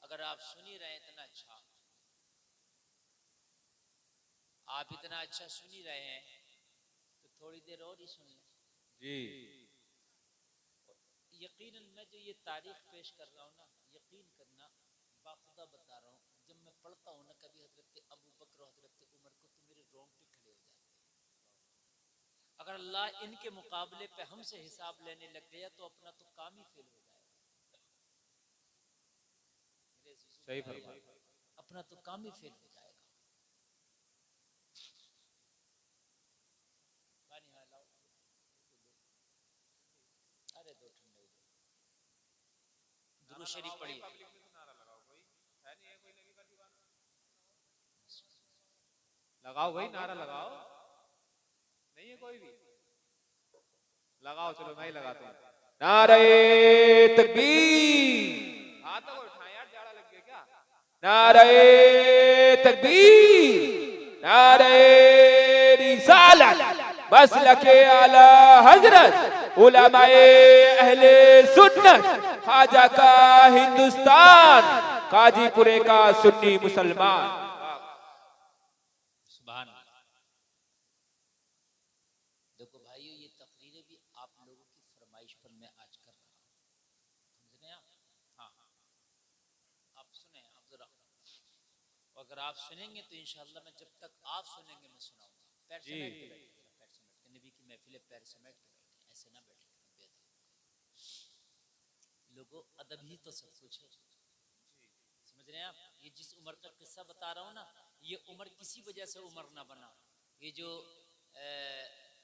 अगर आप सुन ही रहे हैं इतना अच्छा, आप इतना अच्छा सुन ही रहे हैं तो थोड़ी देर और ही सुन लें। जी यकीनन मैं जो ये तारीख पेश कर रहा हूँ ना, यकीन करना, बाखुदा बता रहा हूँ, जब मैं पढ़ता हूँ ना कभी हजरत अबू बकर और हजरत उमर को, तो मेरे रोंगटे खड़े हो जाते हैं। अगर अल्लाह इनके मुकाबले पे हमसे हिसाब लेने लग गया तो अपना तो काम ही फेल हो जाएगा। सही फरमा, अपना तो काम ही फेल हो जाएगा। अरे दो ठंडे दुरूद शरीफ पढ़िए। लगाओ भाई, नारा लगाओ। नहीं है कोई भी? लगाओ, चलो मैं ही लगाता हूँ। नारे तकबीर, हाथ तो उठाएं यार, जाड़ा लग गया क्या? नारे तकबीर, नारे रिसालत, मसलके आला हजरत उलमाए अहले सुन्नत, खाजा का हिंदुस्तान, काजीपुरे का सुन्नी मुसलमान। देखो भाइयों, ये तकरीरें भी आप लोगों की फरमाइश पर मैं आज कर रहा हूँ, समझ रहे हैं आप? हाँ, आप सुने, आप जरा, अगर आप सुनेंगे तो इंशाअल्लाह मैं, जब तक आप सुनेंगे मैं सुनाऊंगा। पैर समेट के बैठे, पैर समेट के, नबी की महफिल है, पैर समेट के बैठे, ऐसे ना बैठे लोगों। अदब ही तो सब कुछ है, समझ रहे हैं आप? ये जिस उम्र का किस्सा बता रहा हूँ ना, ये उम्र किसी वजह से उम्र ना बना। ये जो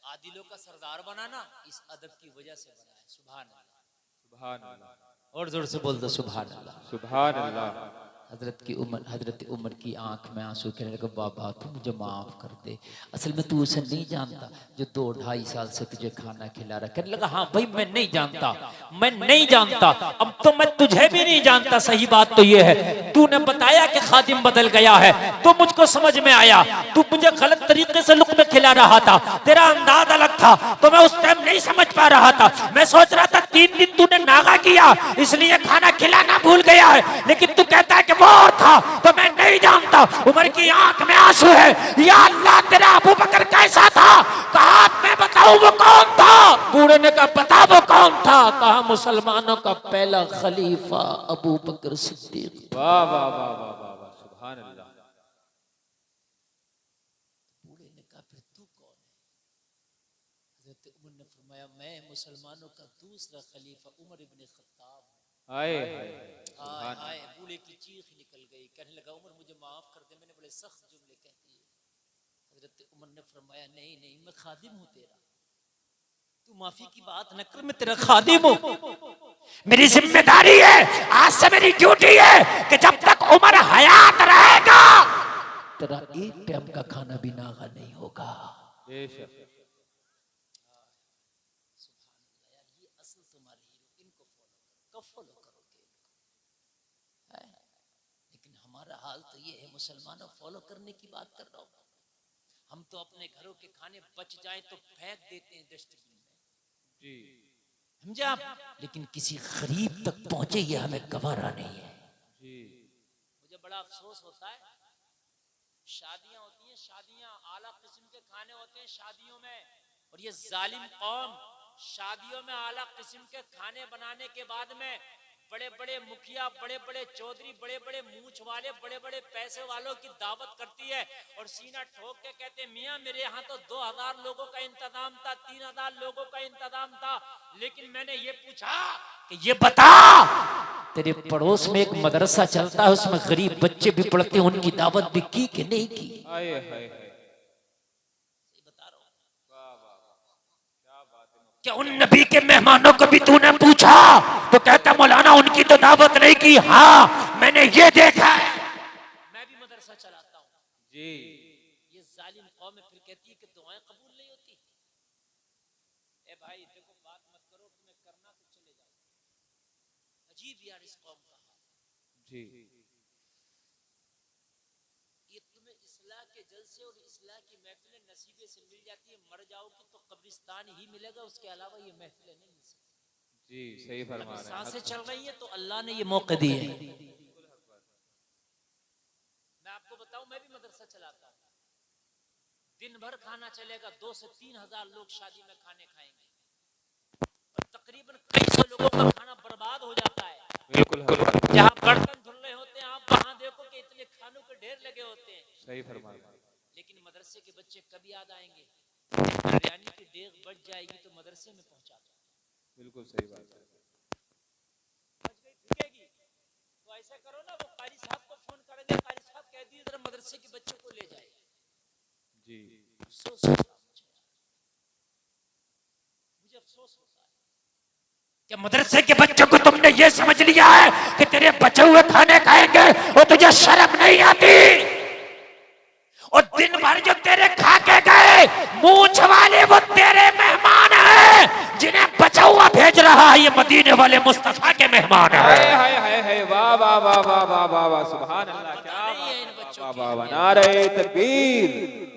आदिलों का सरदार बना ना, इस अदब की वजह से बना है। सुभान अल्लाह, सुभान अल्लाह, और जोर से बोल दो सुभान अल्लाह, सुभान अल्लाह। हजरत उमर की आंख में आंसू, कहने लगा बाबा तू मुझे माफ कर दे, असल में तू उसे नहीं जानता जो 2-2.5 साल से तुझे खाना खिला रहा। कहने लगा हाँ भाई मैं नहीं जानता, मैं नहीं जानता, अब तो मैं तुझे भी नहीं जानता। सही बात तो ये है, तूने बताया कि खादिम बदल गया है तो मुझको समझ में आया, तू मुझे गलत तरीके से लुक़्मे खिला रहा था, तेरा अंदाज अलग था, तो मैं उस टाइम नहीं समझ पा रहा था। मैं सोच रहा था 3 दिन तूने नागा किया इसलिए खाना खिलाना भूल गया है, लेकिन तू कहता है कि वो था तो मैं नहीं जानता। उमर की आंख में आंसू है, या अल्लाह तेरा अबू बकर कैसा था? कहा मैं बताऊं वो कौन था? बूढ़े ने कहा बता वो कौन था? कहा मुसलमानों का पहला खलीफा अबू बकर सिद्दीक। वाह वाह वाह वाह वाह, सुभान अल्लाह। बूढ़े ने कहा फिर तू कौन है? हज़रत उमर ने फरमाया मैं मुसलमानों का दूसरा खलीफा उमर इब्न खत्ताब। हाय हाय हाय, बूढ़े की चीख निकल गई। कहने लगा उमर मुझे माफ कर दे, मैंने बड़े सख्त जुमले कह दिए। हजरत उमर ने फरमाया नहीं नहीं, मैं खादिम हूँ तेरा, तू माफी की बात न कर, मैं तेरा खादिम हूँ। मेरी जिम्मेदारी है, आज से मेरी ड्यूटी है कि जब तक उमर हयात रहेगा तेरा एक टाइम का खाना भी नागा नहीं होगा। बेशक। ये असल तुम्हारे हीरो, इनको फॉलो करो। कब फॉलो करोगे इनको? लेकिन हमारा हाल तो ये है मुसलमानों, फॉलो करने की बात कर रहा हूं, हम तो अपने घरों के खाने बच जाए तो फेंक देते हैं डस्टबिन में जी, समझे आप, लेकिन किसी गरीब तक पहुंचे ये हमें गवारा नहीं है जी। मुझे बड़ा अफसोस होता है, शादियां होती हैं, शादियां आला किस्म के खाने होते हैं शादियों में, और ये जालिम कौम शादियों में आला किस्म के खाने बनाने के बाद में बड़े बड़े मुखिया, बड़े बड़े चौधरी, बड़े बड़े मूछ वाले, बड़े बड़े पैसे वालों की दावत करती है और सीना ठोक के कहते हैं मियां मेरे यहाँ तो 2000 लोगों का इंतजाम था, 3000 लोगों का इंतजाम था, लेकिन मैंने ये पूछा कि ये बता तेरे पड़ोस में एक मदरसा चलता है, उसमें गरीब बच्चे भी पढ़ते हैं, उनकी दावत भी की कि नहीं की? हाय हाय, बता रहा हूँ, वाह वाह वाह, क्या बात है। क्या उन नबी के मेहमानों को भी तूने पूछा? तो कहता मौलाना उनकी तो दावत नहीं की। हाँ मैंने ये देखा है, मैं भी मदरसा चलाता हूँ जी। ये जालिम कौम में फिर कहती है कि दुआएं कबूल नहीं होती। ए भाई देखो बात मत करो, तुम्हें करना तो चले जाओ। अजीब यार इस कौम का जी, ये तुम्हें इस्लाह के जलसे और इस्लाह की महफिलें नसीबे से मिल जाती है, मर जाओगे तो कब्रिस्तान ही मिलेगा, उसके अलावा ये महफिलें नहीं मिल सकती। जी सही फरमा रहे हैं। सांसें चल रही है तो अल्लाह ने ये मौके दिए हैं। मैं आपको बताऊं, मैं भी मदरसा चलाता हूं, दिन भर खाना चलेगा, 2 से 3 हजार लोग शादी में खाने खाएंगे और तकरीबन कई सौ लोगों का खाना बर्बाद हो जाता है। बिल्कुल जहाँ बर्तन धुल रहे होते हैं आप वहां देखो कि इतने खानों के ढेर लगे होते हैं। सही फरमा रहे हैं। लेकिन मदरसे के बच्चे कभी याद आएंगे, बिरयानी की देग बढ़ जाएगी तो मदरसे में पहुंचा दो, बिल्कुल सही बात है। तो ऐसा करो ना, वो कारी साहब को फोन करेंगे, कारी साहब कह दिए जरा मदरसे के बच्चों को ले जाए। जी, अफसोस होता है मुझे अफसोस होता है कि मदरसे के बच्चों को तुमने ये समझ लिया है कि तेरे बचे हुए खाने खाएंगे और तुझे शर्म नहीं आती, और दिन भर जो तेरे खा के गए मूंछ वाले वो तेरे मेहमान हैं, जिन्हें बचा हुआ भेज रहा है ये मदीने वाले मुस्तफा के मेहमान हैं। हाय हाय हाय हाय, वाह वाह वाह वाह वाह वाह वाह, सुभान अल्लाह, क्या वाह वाह वाह, नारे तकबीर,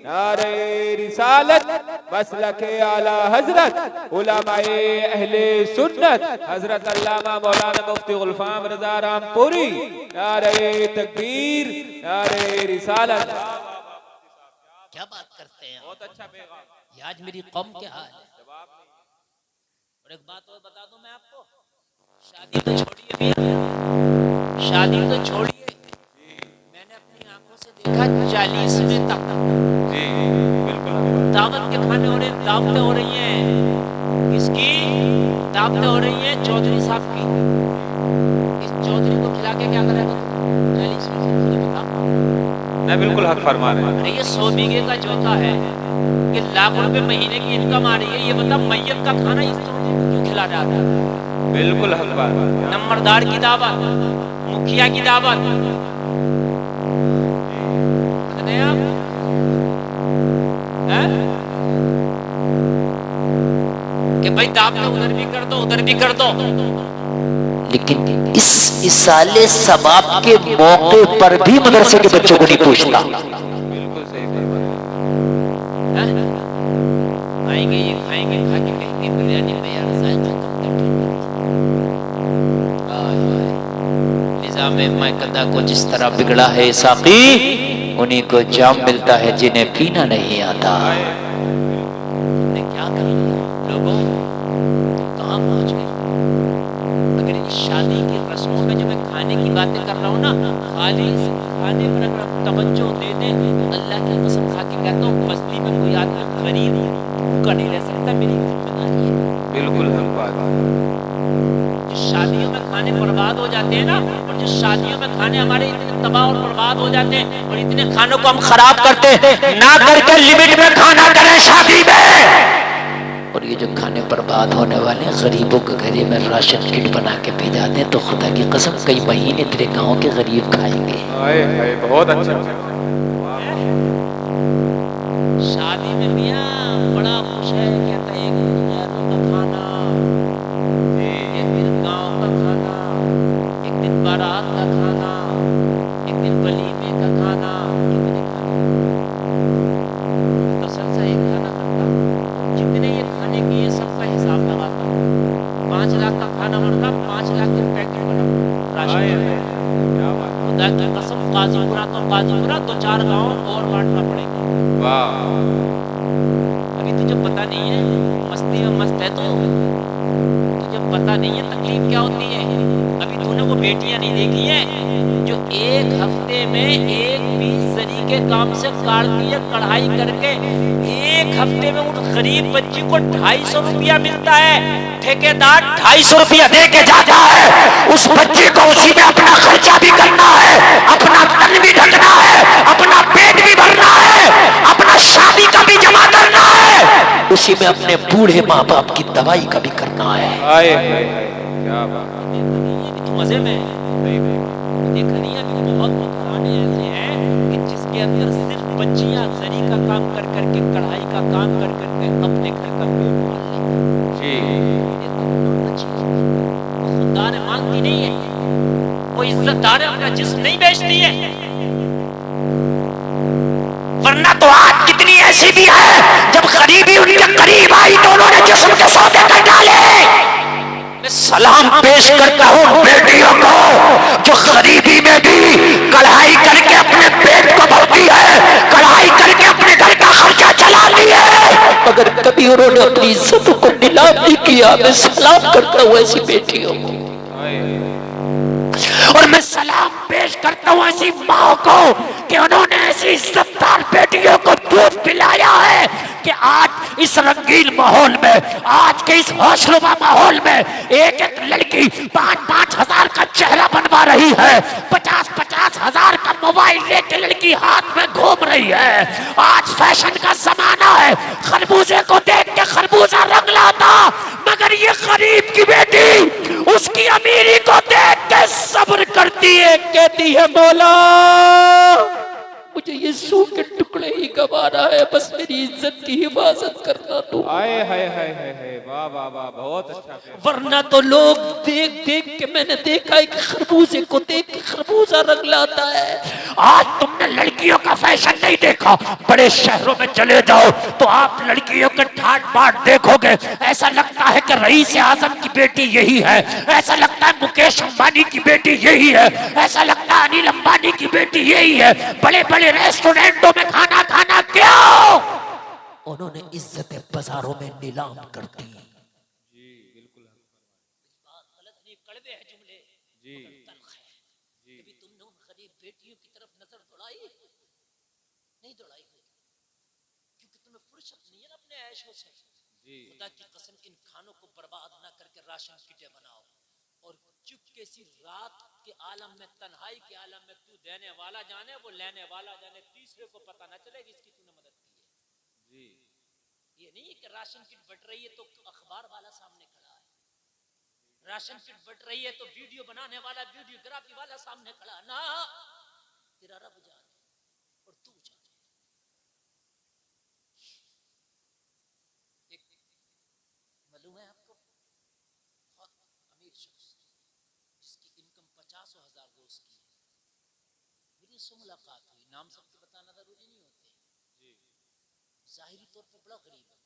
नारे रिसालत, मसलके आला हजरत उलमाए अहले सुन्नत हजरत अल्लामा मौलाना मुफ्ती गुलफाम रजा रामपुरी, नारे तकबीर, नारे रिसालत। क्या बात करते हैं, बहुत अच्छा पैगाम। ये आज मेरी कौम के हाल है। और एक बात और बता दूं मैं आपको, शादी तो छोड़िए भैया, शादी तो छोड़िए, मैंने अपनी आंखों से देखा 40वें तक जी बिल्कुल, दावत के खाने हो रहे, दावतें हो रही हैं, किसकी दावतें हो रही हैं? चौधरी साहब की। इस चौधरी को खिला के क्या करेगा 40वें से? मुझे बता। मैं बिल्कुल हक फरमा रहे हैं। अरे ये 100 बीघे का जोता है कि लाख रुपए महीने की इनकम आ रही है, ये बता मैयत का खाना इस चौधरी को क्यों खिला रहा था? बिल्कुल हक बात। नंबरदार की दावत, मुखिया की दावत, आप कि भाई दावत उधर भी कर दो, उधर भी कर दो, लेकिन इस इसाले सबाब के मौके पर भी मदरसे के बच्चों को नहीं पूछता। बिल्कुल सही फरमा रहे हैं। आएंगे ये खाएंगे, खा के कहेंगे बिरयानी में यार जायका निजाम मैकदा को जिस तरह बिगड़ा है साकी, उन्हीं को जाम मिलता है जिन्हें पीना नहीं आता। क्या कर लोगों, कहाँ पहुंच गए? अगर इस शादी की रस्मों में जो मैं खाने की बातें कर रहा हूँ ना, खाली खाने पर अगर आप तवज्जो दे दें, अल्लाह की कसम खा के कहता हूँ बस्ती में कोई आदमी गरीब भूखा नहीं रह सकता, मेरी जिम्मेदारी है। बिल्कुल हक बात। जो शादियों में खाने बर्बाद हो जाते हैं ना, और जो शादियों में खाने हमारे इतने तबाह और बर्बाद हो जाते हैं, और इतने खानों को हम खराब करते हैं, ना करके लिमिट में खाना करें शादी में। और ये जो खाने बर्बाद होने वाले हैं, गरीबों के घरे में राशन किट बना के भेजा दें तो खुदा की कसम कई महीने तेरे गांव के गरीब खाएंगे। हाय हाय, बहुत अच्छा। बच्ची को 250 रुपया मिलता है, ठेकेदार 250 रुपया दे के जाता है, उस बच्चे को उसी में अपना खर्चा भी करना है, अपना तन भी ढकना है, अपना पेट भी भरना है, अपना शादी का भी जमा करना है, उसी में अपने बूढ़े माँ बाप की दवाई का भी करना है। आए क्या बात मजे में देखा नहीं है, अभी बहुत पुराने ऐसे हैं कि जिसके अंदर सिर्फ बच्चियां जरी का काम कर करके, कढ़ाई का काम कर करके अपने घर का पेट पाल लेती हैं। खुदा ने मांगती नहीं है, वो इज्जतदार अपना जिस्म नहीं बेचती है। वरना तो आज कितनी ऐसी भी है, जब गरीबी उनके करीब आई तो उन्होंने जिस्म के सौदे कर डाले। सलाम पेश करता हूँ बेटियों को, जो गरीबी में भी कढ़ाई करके अपने पेट को भरती है, कढ़ाई करके अपने घर का खर्चा चलाती है। अगर कभी उन्होंने अपनी इज्जत को नीलाम नहीं किया, मैं सलाम करता हूँ ऐसी बेटियों को, और मैं सलाम पेश करता हूँ ऐसी माँ को कि उन्होंने ऐसी इज्जतदार बेटियों को दूध पिलाया है कि आज इस रंगीन माहौल में, आज के इस होशरुबा माहौल में एक एक लड़की 5-5 हजार का चेहरा बनवा रही है, 50-50 हजार का मोबाइल लेके लड़की हाथ में घूम रही है। आज फैशन का जमाना है, खरबूजे को देख के खरबूजा रंग लाता, मगर ये गरीब की बेटी उसकी अमीरी को देख के सब्र करती है, कहती है मौला मुझे ये सूखे टुकड़े ही गंवाना है, बस मेरी इज्जत की हिफाजत करना तो। आए हाय हाय हाय हाय, वाह वाह वाह, बहुत अच्छा। वरना तो लोग देख देख के, मैंने देखा है कि खरबूजे को देख के खरबूजा रंग लाता है। आज तुमने लड़कियों का फैशन नहीं देखा, बड़े शहरों में चले जाओ तो आप लड़कियों के ठाट बाट देखोगे, ऐसा लगता है कि रईस आजम की बेटी यही है, ऐसा लगता है मुकेश अंबानी की बेटी यही है, ऐसा लगता है अनिल अंबानी की बेटी यही है। बड़े बड़े रेस्टोरेंटों में खाना खाना क्यों? उन्होंने इज्जतें बाजारों में नीलाम कर दी। जी बिल्कुल बात गलत नहीं, कड़वे हैं जुमले, जी तल्ख है। कभी तुमने उन गरीब बेटियों की तरफ नजर दौड़ाई? नहीं दौड़ाई, क्योंकि तुम्हें फुर्सत नहीं है ना अपने ऐशों से। खुदा की कसम, इन खानों को बर्बाद ना करके राशन किटें बनाओ, और चुपके सी रात के आलम में, तन्हाई के आलम में, तू देने वाला जाने वो लेने वाला जाने, तीसरे को पता ना चले कि इसकी तूने मदद की है। जी ये नहीं है कि राशन किट बट रही है तो अखबार वाला सामने खड़ा है, राशन किट बट रही है तो वीडियो बनाने वाला, वीडियोग्राफी वाला सामने खड़ा है। ना, तेरा रब जाने और तू जाने। एक मालूम है आपको, बहुत अमीर शख्स जिसकी इनकम 50,000 रोज की है, मेरी उससे मुलाकात हुई, नाम सबको बताना जरूरी नहीं होते, जाहिरी तौर पर बड़ा गरीब है।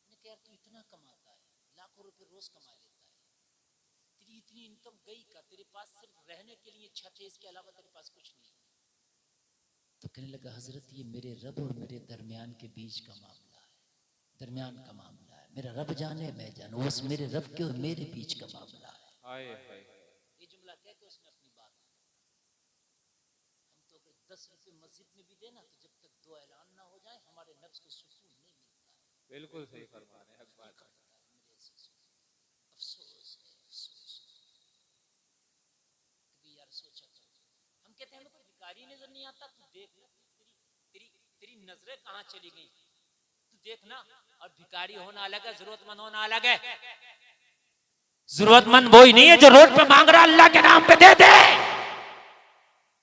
मैंने कहा यार तू इतना कमाता है, लाखों रुपए रोज कमा लेता है, तेरी इतनी इनकम गई का, तेरे पास सिर्फ रहने के लिए छत है, इसके अलावा तेरे पास कुछ नहीं। तो कहने लगा हजरत ये मेरे रब और मेरे दरमियान के बीच का मामला है, दरमियान का मामला है, मेरा रब जाने मैं जानूं, बस मेरे रब के और मेरे बीच का मामला है। आए हाय, ये जुमला कह के उसने अपनी बात, हम तो अगर 10 रुपए मस्जिद में भी देना तो जब तक दो ऐलान ना हो जाए हमारे नफ्स को सुकून नहीं मिलता है। बिल्कुल सही फरमा रहे हैं, हक बात है। अफसोस है, अफसोस। कभी यार सोचा तो, हम कहते हैं हमें कोई भिखारी नजर नहीं आता, तू देख ना तेरी तेरी तेरी नजरें कहाँ चली गई, तू देखना। और भिखारी होना अलग है, जरूरतमंद होना अलग है। जरूरतमंद वही नहीं है जो रोड पे मांग रहा अल्लाह के नाम पे दे दे।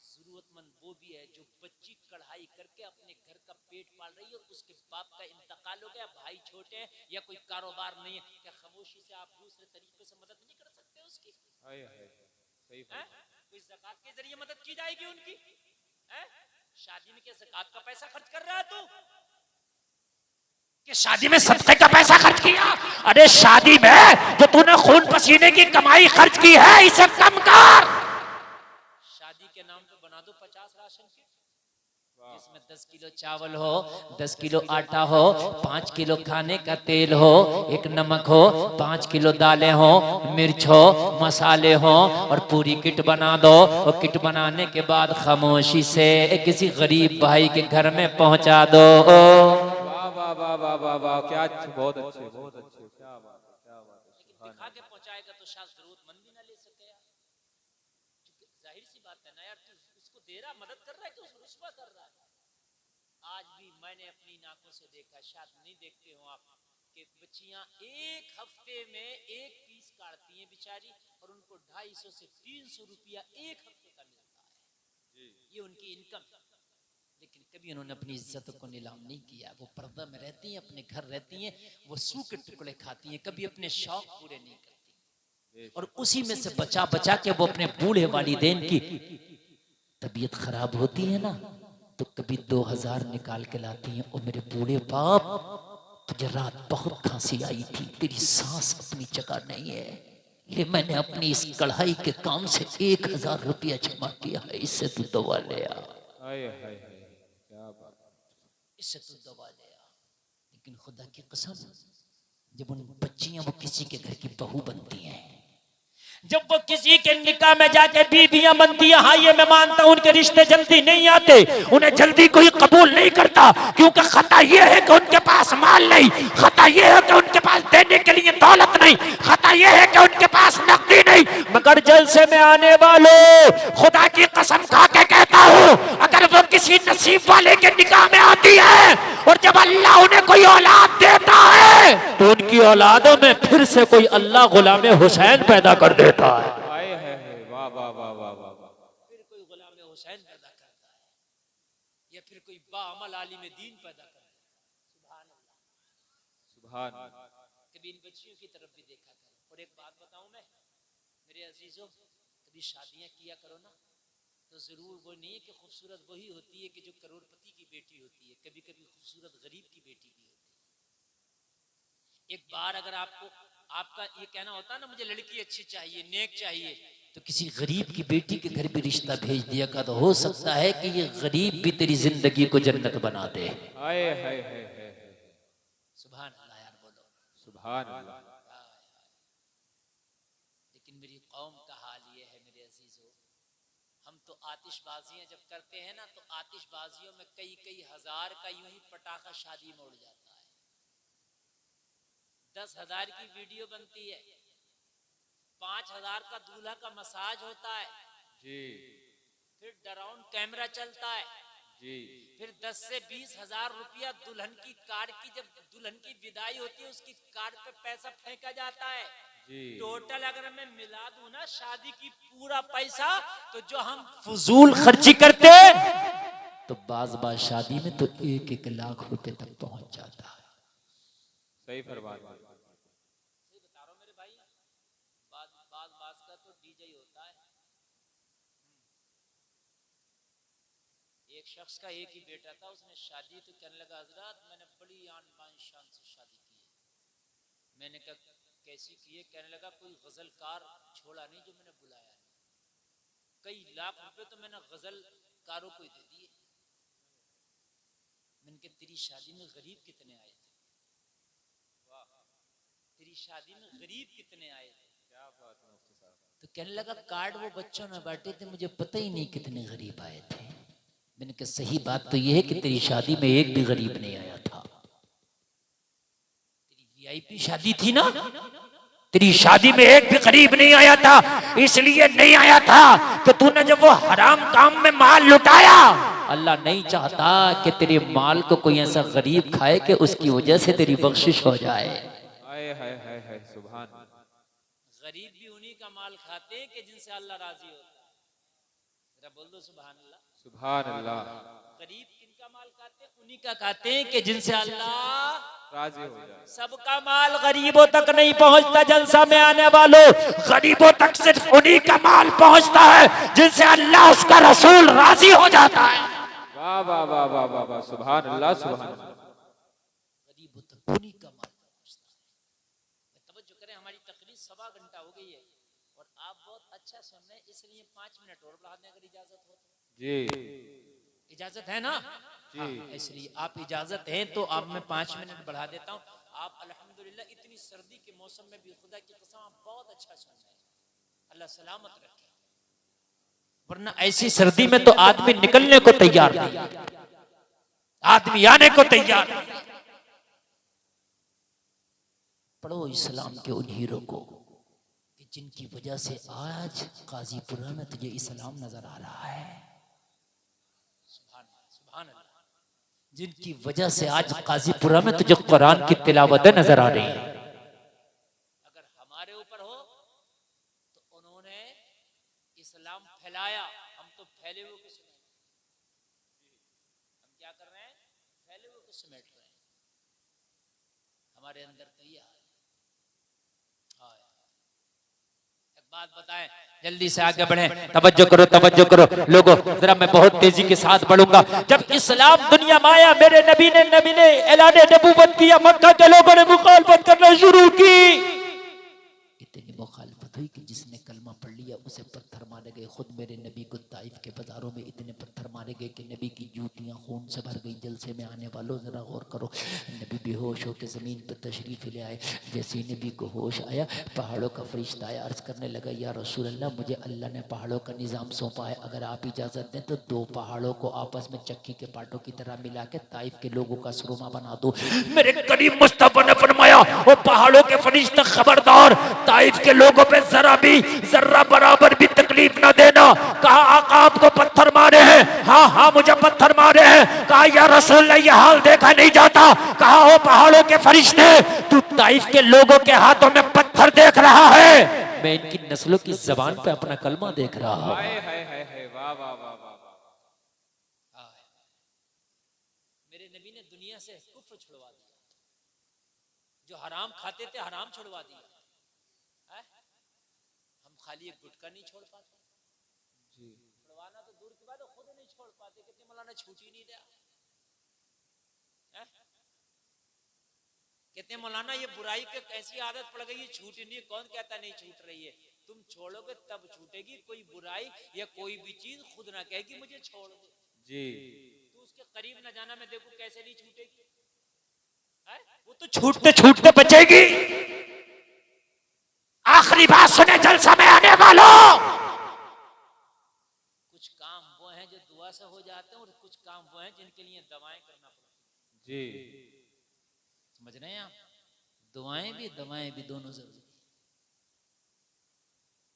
जरूरतमंद वो भी है जो बच्ची कढ़ाई करके अपने घर का पेट पाल रही है, उसके बाप का इंतकाल हो गया, भाई छोटे हैं या कोई कारोबार नहीं है, क्या खामोशी से आप दूसरे तरीके से मदद नहीं कर सकते उसकी? आए हाय, सही फरमा। कोई ज़कात के जरिए मदद की जाएगी उनकी? शादी में क्या ज़कात का पैसा खर्च कर रहा है तू? कि शादी में सदके का पैसा खर्च किया? अरे शादी में जो तूने खून पसीने की कमाई खर्च की है, इसे कम कर। शादी के नाम पे बना दो 50 राशन किट, जिसमें 10 किलो चावल हो, 10 किलो आटा हो, 5 किलो खाने का तेल हो, 1 नमक हो, 5 किलो दालें हो, मिर्च हो, मसाले हो, और पूरी किट बना दो। और किट बनाने के बाद खामोशी से किसी गरीब भाई के घर में पहुंचा दो। वाह वाह वाह वाह वाह वाह वाह, क्या अच्छे, बहुत अच्छे, बहुत अच्छे, क्या बात है, क्या बात है। लेकिन दिखा के पहुंचाएगा तो शायद जरूरतमंद भी ना ले सके यार। जाहिर सी बात है ना यार, तू उसको दे रहा, मदद कर रहा है कि उसको रुस्वा कर रहा है। आज भी मैंने अपनी आंखों से देखा, शायद नहीं देखते हो आप, कि बच्चियां एक हफ्ते में एक पीस काटती हैं बेचारी, और उनको 250 से 300 रुपया एक हफ्ते का मिलता है। ये उनकी इनकम है। लेकिन कभी उन्होंने अपनी इज्जत को नीलाम नहीं किया। वो पर्दा में रहती हैं, अपने घर रहती हैं, वो सूखे टुकड़े खाती हैं, कभी अपने शौक पूरे नहीं करती, और उसी में से बचा बचा के वो अपने बूढ़े वालिदैन की तबीयत खराब होती है ना, तो कभी 2000 निकाल के लाती हैं। और मेरे बूढ़े बाप, तुझे रात बहुत खांसी आई थी, तेरी सांस अपनी जगह नहीं है, ले मैंने अपनी इस कढ़ाई के काम से 1000 रुपया जमा किया है, इससे तू दवा ले आ, क्या बात, इससे तू दवा ले आ। लेकिन खुदा की कसम, जब उन बच्चियां वो किसी के घर की बहू बनती हैं, जब वो किसी के निकाह में जाके बीवियां बनती हैं, हाँ ये मैं मानता हूं उनके रिश्ते जल्दी नहीं आते, उन्हें जल्दी कोई कबूल नहीं करता, क्योंकि खता ये है कि उनके पास माल नहीं, खता ये है कि उनके पास देने के लिए दौलत नहीं, खता ये है कि उनके पास नकदी नहीं। मगर जलसे में आने वालों, खुदा की कसम खा के कहता हूं, अगर वो किसी नसीब वाले के निकाह में आती है और जब अल्लाह उन्हें कोई औलाद देता है, तो उनकी औलादों में फिर से कोई अल्लाह गुलाम हुसैन पैदा कर देता है। वाह वाह वाह वाह वाह वाह, फिर कोई गुलाम हुसैन पैदा करता है, या फिर कोई बाअमल आलिम दीन पैदा करता है। सुभान अल्लाह, सुभान। कभी इन बच्चियों की तरफ भी देखा करो। और एक बात बताऊं मैं, मेरे अजीजों, कभी शादियां किया करो ना, तो जरूर वो नहीं है कि खूबसूरत वही होती है कि जो करोड़पति की बेटी होती है, कभी कभी खूबसूरत गरीब की बेटी भी होती है। एक बार अगर आपको आपका ये कहना होता है ना, मुझे लड़की अच्छी चाहिए, नेक चाहिए, तो किसी गरीब की बेटी के घर भी रिश्ता भेज दिया का, तो हो सकता है कि ये गरीब भी तेरी जिंदगी को जन्नत बना दे। सुभान अल्लाह यार, बोलो सुभान अल्लाह। लेकिन मेरी कौम का हाल ये है मेरे अजीजों, हम तो आतिशबाजियां जब करते हैं ना, तो आतिशबाजियों में कई कई हजार का यूं ही पटाखा शादी में उड़ जाता है। 10,000 की वीडियो बनती है, 5,000 का दूल्हा का मसाज होता है जी, फिर डराउन कैमरा चलता है जी, फिर 10 से 20,000 रुपया दुल्हन की कार की, जब दुल्हन की विदाई होती है उसकी कार पे पैसा फेंका जाता है जी। टोटल अगर मैं मिला दूं ना शादी की पूरा पैसा, तो जो हम फजूल खर्ची करते तो बाज शादी में तो 1-1 लाख रुपए तक पहुंच जाता है। सही फरमान। सही बता रहा हूं मेरे भाई, बाज का तो डीजे ही होता है। एक शख्स का एक ही बेटा था, उसने शादी तो कहने लगा, हजरत मैंने बड़ी आन बान शान से शादी की है। मैंने कहा कैसी की है? कहने लगा कोई गजलकार छोड़ा नहीं जो मैंने बुलाया, कई लाख रुपए तो मैंने गजलकारों को ही दे दिए। मैंने कहा तेरी शादी में गरीब कितने आए थे? तेरी शादी में गरीब कितने आए थे? क्या बात है मुफ्ती साहब। तो कहने लगा कार्ड वो बच्चों में बांटे थे, मुझे पता ही नहीं कितने गरीब आए थे। मैंने कहा सही बात तो ये है कि तेरी शादी में एक भी गरीब नहीं आया था। तेरी वीआईपी शादी थी ना, तेरी शादी में एक भी गरीब नहीं आया था। इसलिए नहीं आया था कि तूने जब वो हराम काम में माल लुटाया, अल्लाह नहीं चाहता कि तेरे माल को कोई ऐसा गरीब खाए कि उसकी वजह से तेरी बख्शिश हो जाए। हाय सुभान। गरीब भी उन्हीं का माल खाते हैं कि जिनसे अल्लाह राजी होता है। जरा बोल दो सुभान अल्लाह। सुभान अल्लाह। गरीब किनका माल खाते हैं? उन्हीं का खाते हैं कि जिनसे अल्लाह राजी हो जाए। सबका माल गरीबों तक नहीं पहुंचता। जलसा में आने वालों, गरीबों तक सिर्फ उन्हीं का माल पहुंचता है जिनसे अल्लाह उसका रसूल राजी हो जाता है। वाह वाह वाह वाह वाह वाह, सुभान अल्लाह सुभान अल्लाह। गरीबों तक उन्हीं का माल पहुंचता है। तवज्जो करें, हमारी तकरीर 1.25 घंटा हो गई है और आप बहुत अच्छा सुन रहे हैं, इसलिए 5 मिनट और बढ़ा दें अगर इजाजत हो तो। जी इजाजत है ना? जी। हाँ, इसलिए आप इजाजत है तो आप मैं 5 मिनट बढ़ा देता हूँ। आप अल्हम्दुलिल्लाह इतनी सर्दी के मौसम में भी खुदा की कसम आप बहुत अच्छा सुन रहे हैं। अल्लाह सलामत रखे, वरना ऐसी सर्दी में तो आदमी निकलने को तैयार नहीं, आदमी आने को तैयार नहीं। पढ़ो इस्लाम के उन हीरो को कि जिनकी वजह से आज काजीपुरा में तुझे इस्लाम नजर आ रहा है। सुभान सुभान अल्लाह। जिनकी वजह से आज काजीपुरा में तुझे कुरान की तिलावतें नजर आ रही है। अगर हमारे ऊपर हो तो उन्होंने इस्लाम फैलाया, हम तो फैले हुए को समेट, हम क्या कर रहे हैं, फैले हुए को समेट रहे हैं। हमारे अंदर तो यह हाँ, एक बात बताएं, जल्दी से आगे बढ़े, तवज्जो करो लोगों, जरा मैं बहुत तेजी के साथ बढ़ूंगा। जब इस्लाम दुनिया में आया, मेरे नबी ने ऐलान नबूवत किया, मक्का के लोगों ने मुखालफत करना शुरू की। इतनी मुखालफत हुई कि जिसने कलमा पढ़ लिया उसे पत्थर मारे गए। खुद मेरे नबी को ताइफ के बाजारों में इतने पत्थर मारे गए कि नबी की जूतियां खून से भर गई। जलसे में आने वालों जरा गौर करो, नबी बेहोश होकर जमीन पर तशरीफ ले आए। जैसे ही नबी को होश आया, पहाड़ों का फरिश्ता आया, अर्ज करने लगा, या रसूल अल्लाह, मुझे अल्लाह ने पहाड़ों का निज़ाम सौंपा है, अगर आप इजाज़त दें तो 2 पहाड़ों को आपस में चक्की के पाटों की तरह मिला के ताइफ के लोगों का सुरमा बना दो। मेरे करीम मुस्तफा ने फरमाया, वो पहाड़ों के फरिश्ते खबरदार, ताइफ के लोगों पे जरा बराबर भी तकलीफ ना देना। कहा आका आपको पत्थर मारे हैं? हाँ मुझे पत्थर मारे हैं। कहा या रसूल अल्लाह, ये हाल देखा नहीं जाता। कहा हो पहाड़ों के फरिश्ते, तू ताइफ के लोगों के हाथों में पत्थर देख रहा है, मैं इनकी नस्लों की जबान पे अपना कलमा देख रहा हूं। वाह वाह वाह वाह। मेरे नबी ने दुनिया से कुफ्र छुड़वा दिया, जो हराम खाते थे हराम छुड़वा दिया। हम खाली एक गुटका नहीं छोड़ पाते जी, छुड़वाना तो दूर की बात है, खुद नहीं छोड़ पाते। कितने मौलाना छूट ही नहीं दिया, कहते मौलाना ये बुराई की कैसी आदत पड़ गई है, छूट ही नहीं। कौन कहता नहीं छूट रही है? तुम छोड़ोगे तब छूटेगी। कोई बुराई या कोई भी चीज खुद ना कहेगी मुझे छोड़ दे जी, तू उसके करीब ना जाना, मैं देखू कैसे नहीं छूटेगी। वो तो छूटते छूटते बचेगी। आखिरी बात सुने जलसा में आने वालों, कुछ काम वो हैं जो दुआ से हो जाते हैं और कुछ काम वो हैं जिनके लिए दवाएं करना पड़ती जी। समझ रहे हैं आप? दुआएं भी दवाएं भी दोनों जरूरी।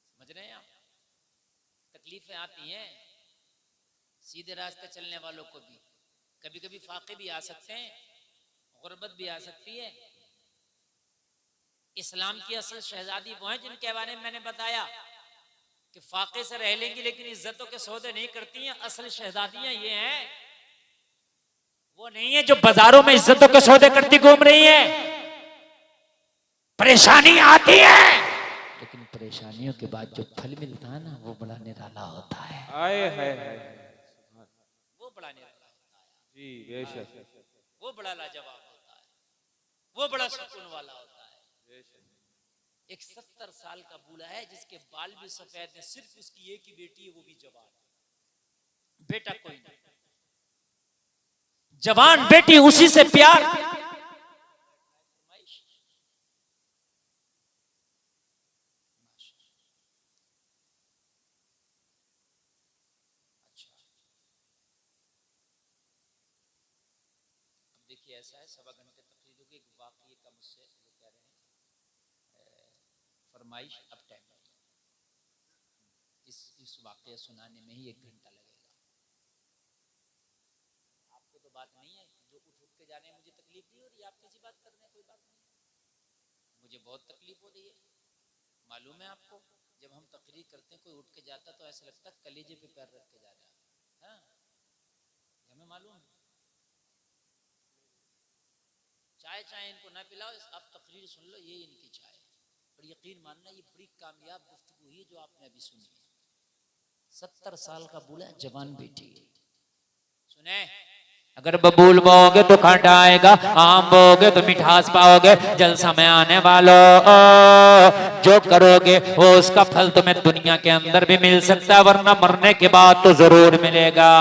समझ रहे हैं आप? तकलीफें आती हैं सीधे रास्ते चलने वालों को भी, कभी कभी फाके भी आ सकते हैं, गुर्बत भी आ सकती है। इस्लाम की असल शहजादी वो हैं जिनके बारे में मैंने बताया कि फाके से रह लेंगी लेकिन इज्जतों के सौदे नहीं करती हैं। असल शहजादियां ये हैं, वो नहीं है जो बाजारों में इज्जतों के सौदे करती घूम रही है। परेशानी आती है लेकिन परेशानियों के बाद जो फल मिलता है ना, वो बड़ा निराला होता है। वो बड़ा निराला होता है जी, बेशक। वो बड़ा लाजवाब होता है, वो बड़ा सुकून वाला होता है। एक 70 साल का बूढ़ा है जिसके बाल भी सफेद हैं, सिर्फ उसकी एक ही बेटी है, वो भी जवान, बेटा कोई नहीं। जवान बेटी, उसी से प्यार। देखिए ऐसा है, 1.25 घंटे तकरीर की एक वाकये का मुझसे वो कह रहे हैं फरमाइश, अब टाइम इस वाकये सुनाने में ही 1 घंटा लगेगा। आपको तो बात नहीं है, जो उठ के जाने में मुझे तकलीफ नहीं हो रही, आप किसी बात कर रहे हैं, कोई बात नहीं, मुझे बहुत तकलीफ हो रही है। मालूम है आपको, जब हम तकरीर करते हैं कोई उठ के जाता तो ऐसा लगता है कलेजे पे पैर रख के जा रहा है। हाँ, हमें मालूम है। चाय इनको ना पिलाओ, आप तकरीर सुन लो, ये इनकी चाय। और यकीन मानना ये बड़ी कामयाब गुफ्तगू हुई जो आपने अभी सुनी है। 70 साल का बूढ़ा, जवान बेटी। सुने, अगर बबूल बोगे तो खट्टा आएगा, आम बोगे तो मिठास पाओगे। जलसा में आने वालों, जो करोगे वो उसका फल तुम्हें दुनिया के अंदर भी मिल सकता है, वरना मरने के बाद तो जरूर मिलेगा।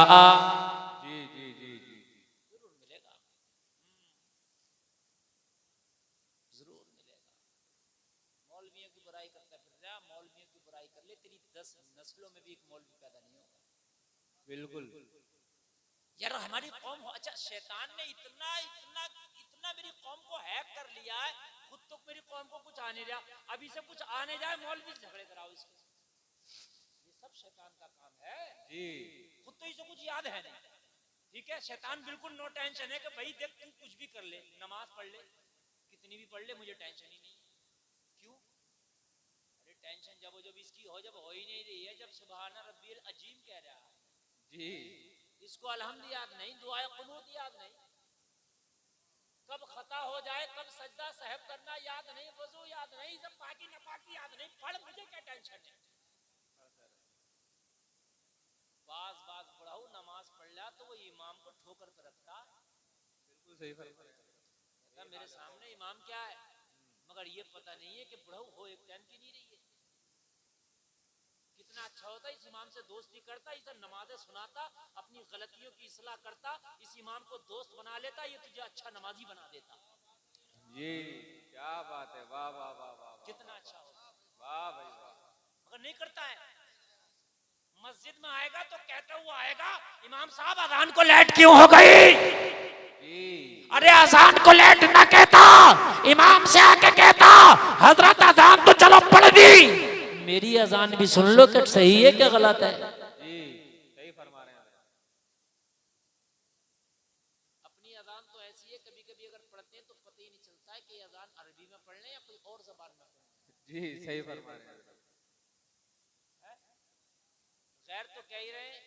बिल्कुल यार, हमारी कौम हो, अच्छा शैतान ने इतना इतना इतना मेरी कौम को हैक कर लिया है, खुद तो मेरी कौम आ नहीं रहा, अभी से कुछ आने जाए मौलवी से झगड़े कराओ इसको। ये सब शैतान का काम है जी। खुद तो इसे कुछ याद है नहीं। ठीक है, शैतान बिल्कुल नो टेंशन है कि भाई देख तू कुछ भी कर ले, नमाज पढ़ ले, कितनी भी पढ़ ले, मुझे टेंशन ही नहीं। क्यों? अरे टेंशन जब इसकी हो ही नहीं रही है, जब सुभान रब्बियल अजीम कह रहा है जी। इसको अल्हम्द याद नहीं, दुआ कुनूत याद नहीं, कब खता हो जाए, कब सजदा सहब करना याद नहीं, वजू याद नहीं, सब पाकी नापाकी याद नहीं, पढ़, मुझे क्या टेंशन है। बाज पढ़ाऊ नमाज पढ़ लिया तो वो इमाम को ठोकर पे रखता। बिल्कुल सही फरमाया। मेरे सामने इमाम क्या है, मगर ये पता नहीं है कि बढ़ऊ हो एक टाइम की नहीं रही है। कितना अच्छा होता, इस इमाम से दोस्ती करता, इसे नमाजें सुनाता, अपनी गलतियों की इस्लाह करता, इस इमाम को दोस्त बना लेता, ये तुझे अच्छा नमाजी बना देता। जी क्या बात है, वाह वाह वाह वाह, कितना अच्छा होता, वाह भाई वाह। मगर नहीं करता है। मस्जिद में आएगा तो कहता हुआ आएगा, इमाम साहब अजान को लेट क्यों हो गई? अरे अजान को लेट ना कहता, इमाम से आके कहता हजरत अजान तो चलो पढ़ दी, मेरी अजान भी सुन लो कि सही है कि गलत है। जी सही फरमा रहे हैं। अपनी अजान तो ऐसी है, कभी कभी अगर पढ़ते हैं तो पता ही नहीं चलता है कि अजान अरबी में पढ़ लें या कोई और जबान में पढ़ लें। जी सही फरमा रहे हैं। खैर तो कह ही रहे हैं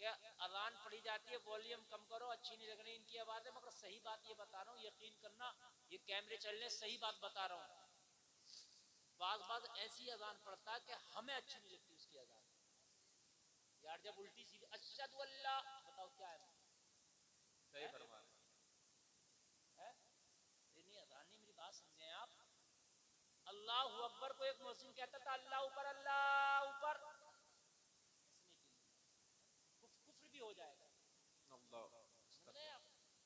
कि अजान पढ़ी जाती है, वॉल्यूम कम करो, अच्छी नहीं लग रही इनकी आवाजें, मगर सही बात ये बता रहा हूँ, यकीन करना, ये कैमरे चलने सही बात बता रहा हूँ। बाज ऐसी अजान पढ़ता है कि हमें अच्छी नहीं लगती उसकी अजान यार, जब उल्टी सीधी अशहदु अल्लाह, बताओ क्या है, सही फरमा रहे हैं? नहीं अजान नहीं, मेरी बात समझे आप। अल्लाह अकबर को एक मुस्लिम कहता था अल्लाह ऊपर, अल्लाह ऊपर, कुफ्र भी हो जाएगा।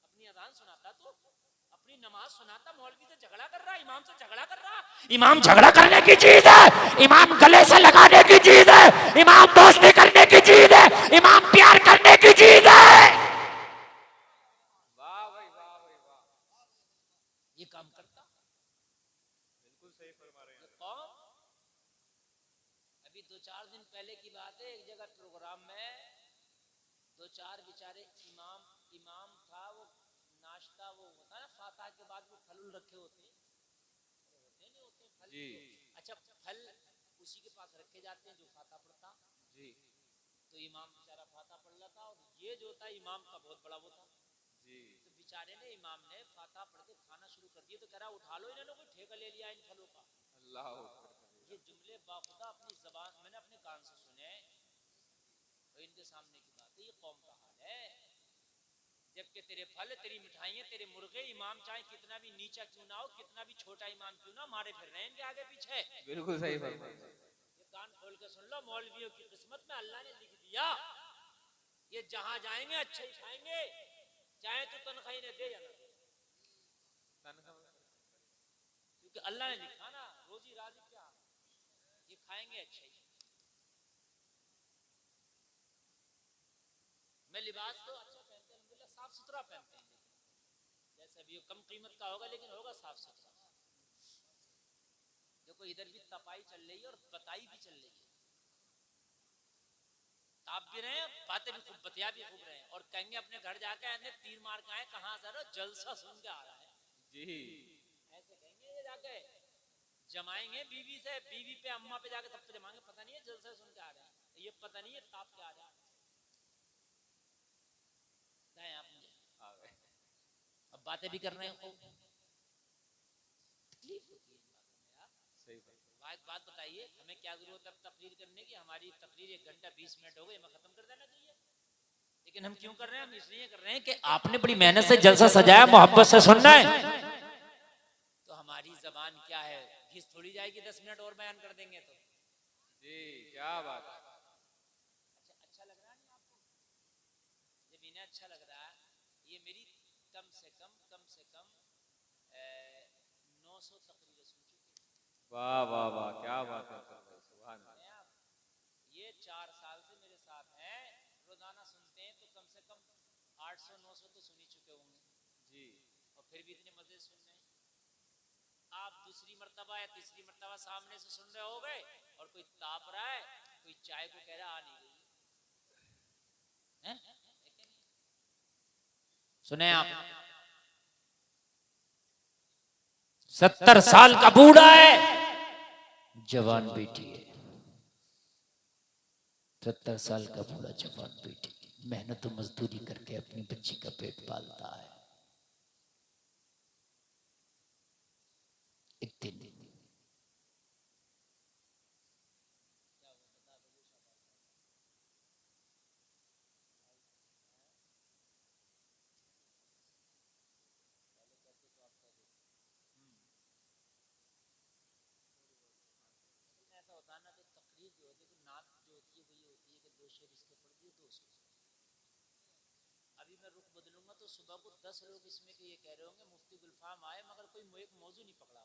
अपनी अजान सुनाता तो अपनी नमाज सुनाता, मौलवी से झगड़ा कर रहा, इमाम से झगड़ा कर रहा। इमाम झगड़ा करने की चीज है, इमाम गले से लगाने की चीज है, इमाम दोस्ती करने की चीज है, इमाम प्यार करने की चीज है। वाह भाई वाह भाई वाह, ये काम करता, बिल्कुल सही फरमा रहे हैं। कौन? अभी 2-4 दिन पहले की बात है, एक जगह प्रोग्राम में 2-4 बेचारे इमाम था, वो नाश्ता, वो होता है ना फातिहा के बाद वो फल रखे होते नहीं होते फल जी। अच्छा, फल उसी के पास रखे जाते हैं जो फातिहा पढ़ता। जी। तो इमाम बेचारा फातिहा पढ़ रहा था, और ये जो था इमाम का बहुत बड़ा वो था। जी। तो बेचारे ने, इमाम ने फातिहा पढ़ के खाना शुरू कर दिया, तो कह रहा उठा लो, इन्होंने कोई ठेका ले लिया इन फलों का। अल्लाह, ये जुमले बाखुदा अपनी जबान मैंने अपने कान से सुने, तो इनके सामने की बात है, ये कौम का हाल है। जबकि तेरे फल, तेरी मिठाइयां, तेरे मुर्गे, इमाम चाहे कितना भी नीचा क्यों ना हो, कितना भी छोटा इमाम क्यों ना, मारे फिर रहे हैं इनके आगे पीछे। बिल्कुल सही फरमा रहे हैं। ये कान खोल के सुन लो, मौलवियों की किस्मत में अल्लाह ने लिख दिया, ये जहां जाएंगे अच्छे ही खाएंगे, चाहे तो तनख्वाही ने दे या ना दे, क्योंकि अल्लाह ने लिखा ना, रोजी राजी क्या, ये खाएंगे अच्छे ही। मैं लिबास तो अच्छा पहनते हैं, साफ सुथरा पहनते हैं, जैसे भी कम कीमत का होगा लेकिन होगा साफ सुथरा। देखो इधर भी तपाई चल रही है और बताई भी चल रही है, ताप भी रहे हैं, बातें भी खूब, बतिया भी खूब रहे हैं, और कहेंगे अपने घर जाके आने तीर मार के आए, कहां से जलसा सुन के आ रहा है जी। ऐसे कहेंगे, ये जाके जमाएंगे बीवी से, बीवी पे अम्मा पे जाके सब पे जमाएंगे, पता नहीं है जलसा सुन के आ रहा है, ये पता नहीं है ताप के आ रहा है। आप मुझे अब बातें भी कर रहे हैं, तकलीफ होती है इन बातों में यार। सही एक बात बताइए, हमें क्या जरूरत है तकरीर करने की? हमारी तकरीर 1 घंटा 20 मिनट हो गए, हमें खत्म कर देना चाहिए, लेकिन हम क्यों कर रहे हैं? हम इसलिए कर रहे हैं कि आपने बड़ी मेहनत से जलसा सजाया, मोहब्बत से सुनना है, तो हमारी जबान क्या है, घिस थोड़ी जाएगी 10 मिनट और बयान कर देंगे तो। जी क्या बात है। अच्छा लग रहा है नहीं आपको? जब इन्हें अच्छा लग रहा है, ये मेरी कम से कम 900 तकरीरें सुन चुके हैं। वाह वाह वाह, क्या बात है, सुभान अल्लाह। ये 4 साल से मेरे साथ हैं, रोजाना सुनते हैं, तो कम से कम 800-900 तो सुन ही चुके होंगे जी। और फिर भी इतने मजे सुन रहे हैं। आप दूसरी मर्तबा या तीसरी मर्तबा सामने से सुन रहे हो गए और कोई ताप रहा है, कोई चाय को कह रहा आ नहीं गई है? सुने आप, 70 साल का बूढ़ा है, जवान बेटी है, 70 साल का बूढ़ा जवान बेटी मेहनत और मजदूरी करके अपनी बच्ची का पेट पालता है। एक दिन ऐसा होता है ना, तो तकरीर जो होती है, नात जो होती है वही होती है कि 2 शेर इसके पढ़ दिए, 2 शेर। अभी मैं रुख बदलूंगा तो सुबह को 10 लोग इसमें के ये कह रहे होंगे मुफ्ती गुलफाम आए मगर कोई एक मौजू नहीं पकड़ा।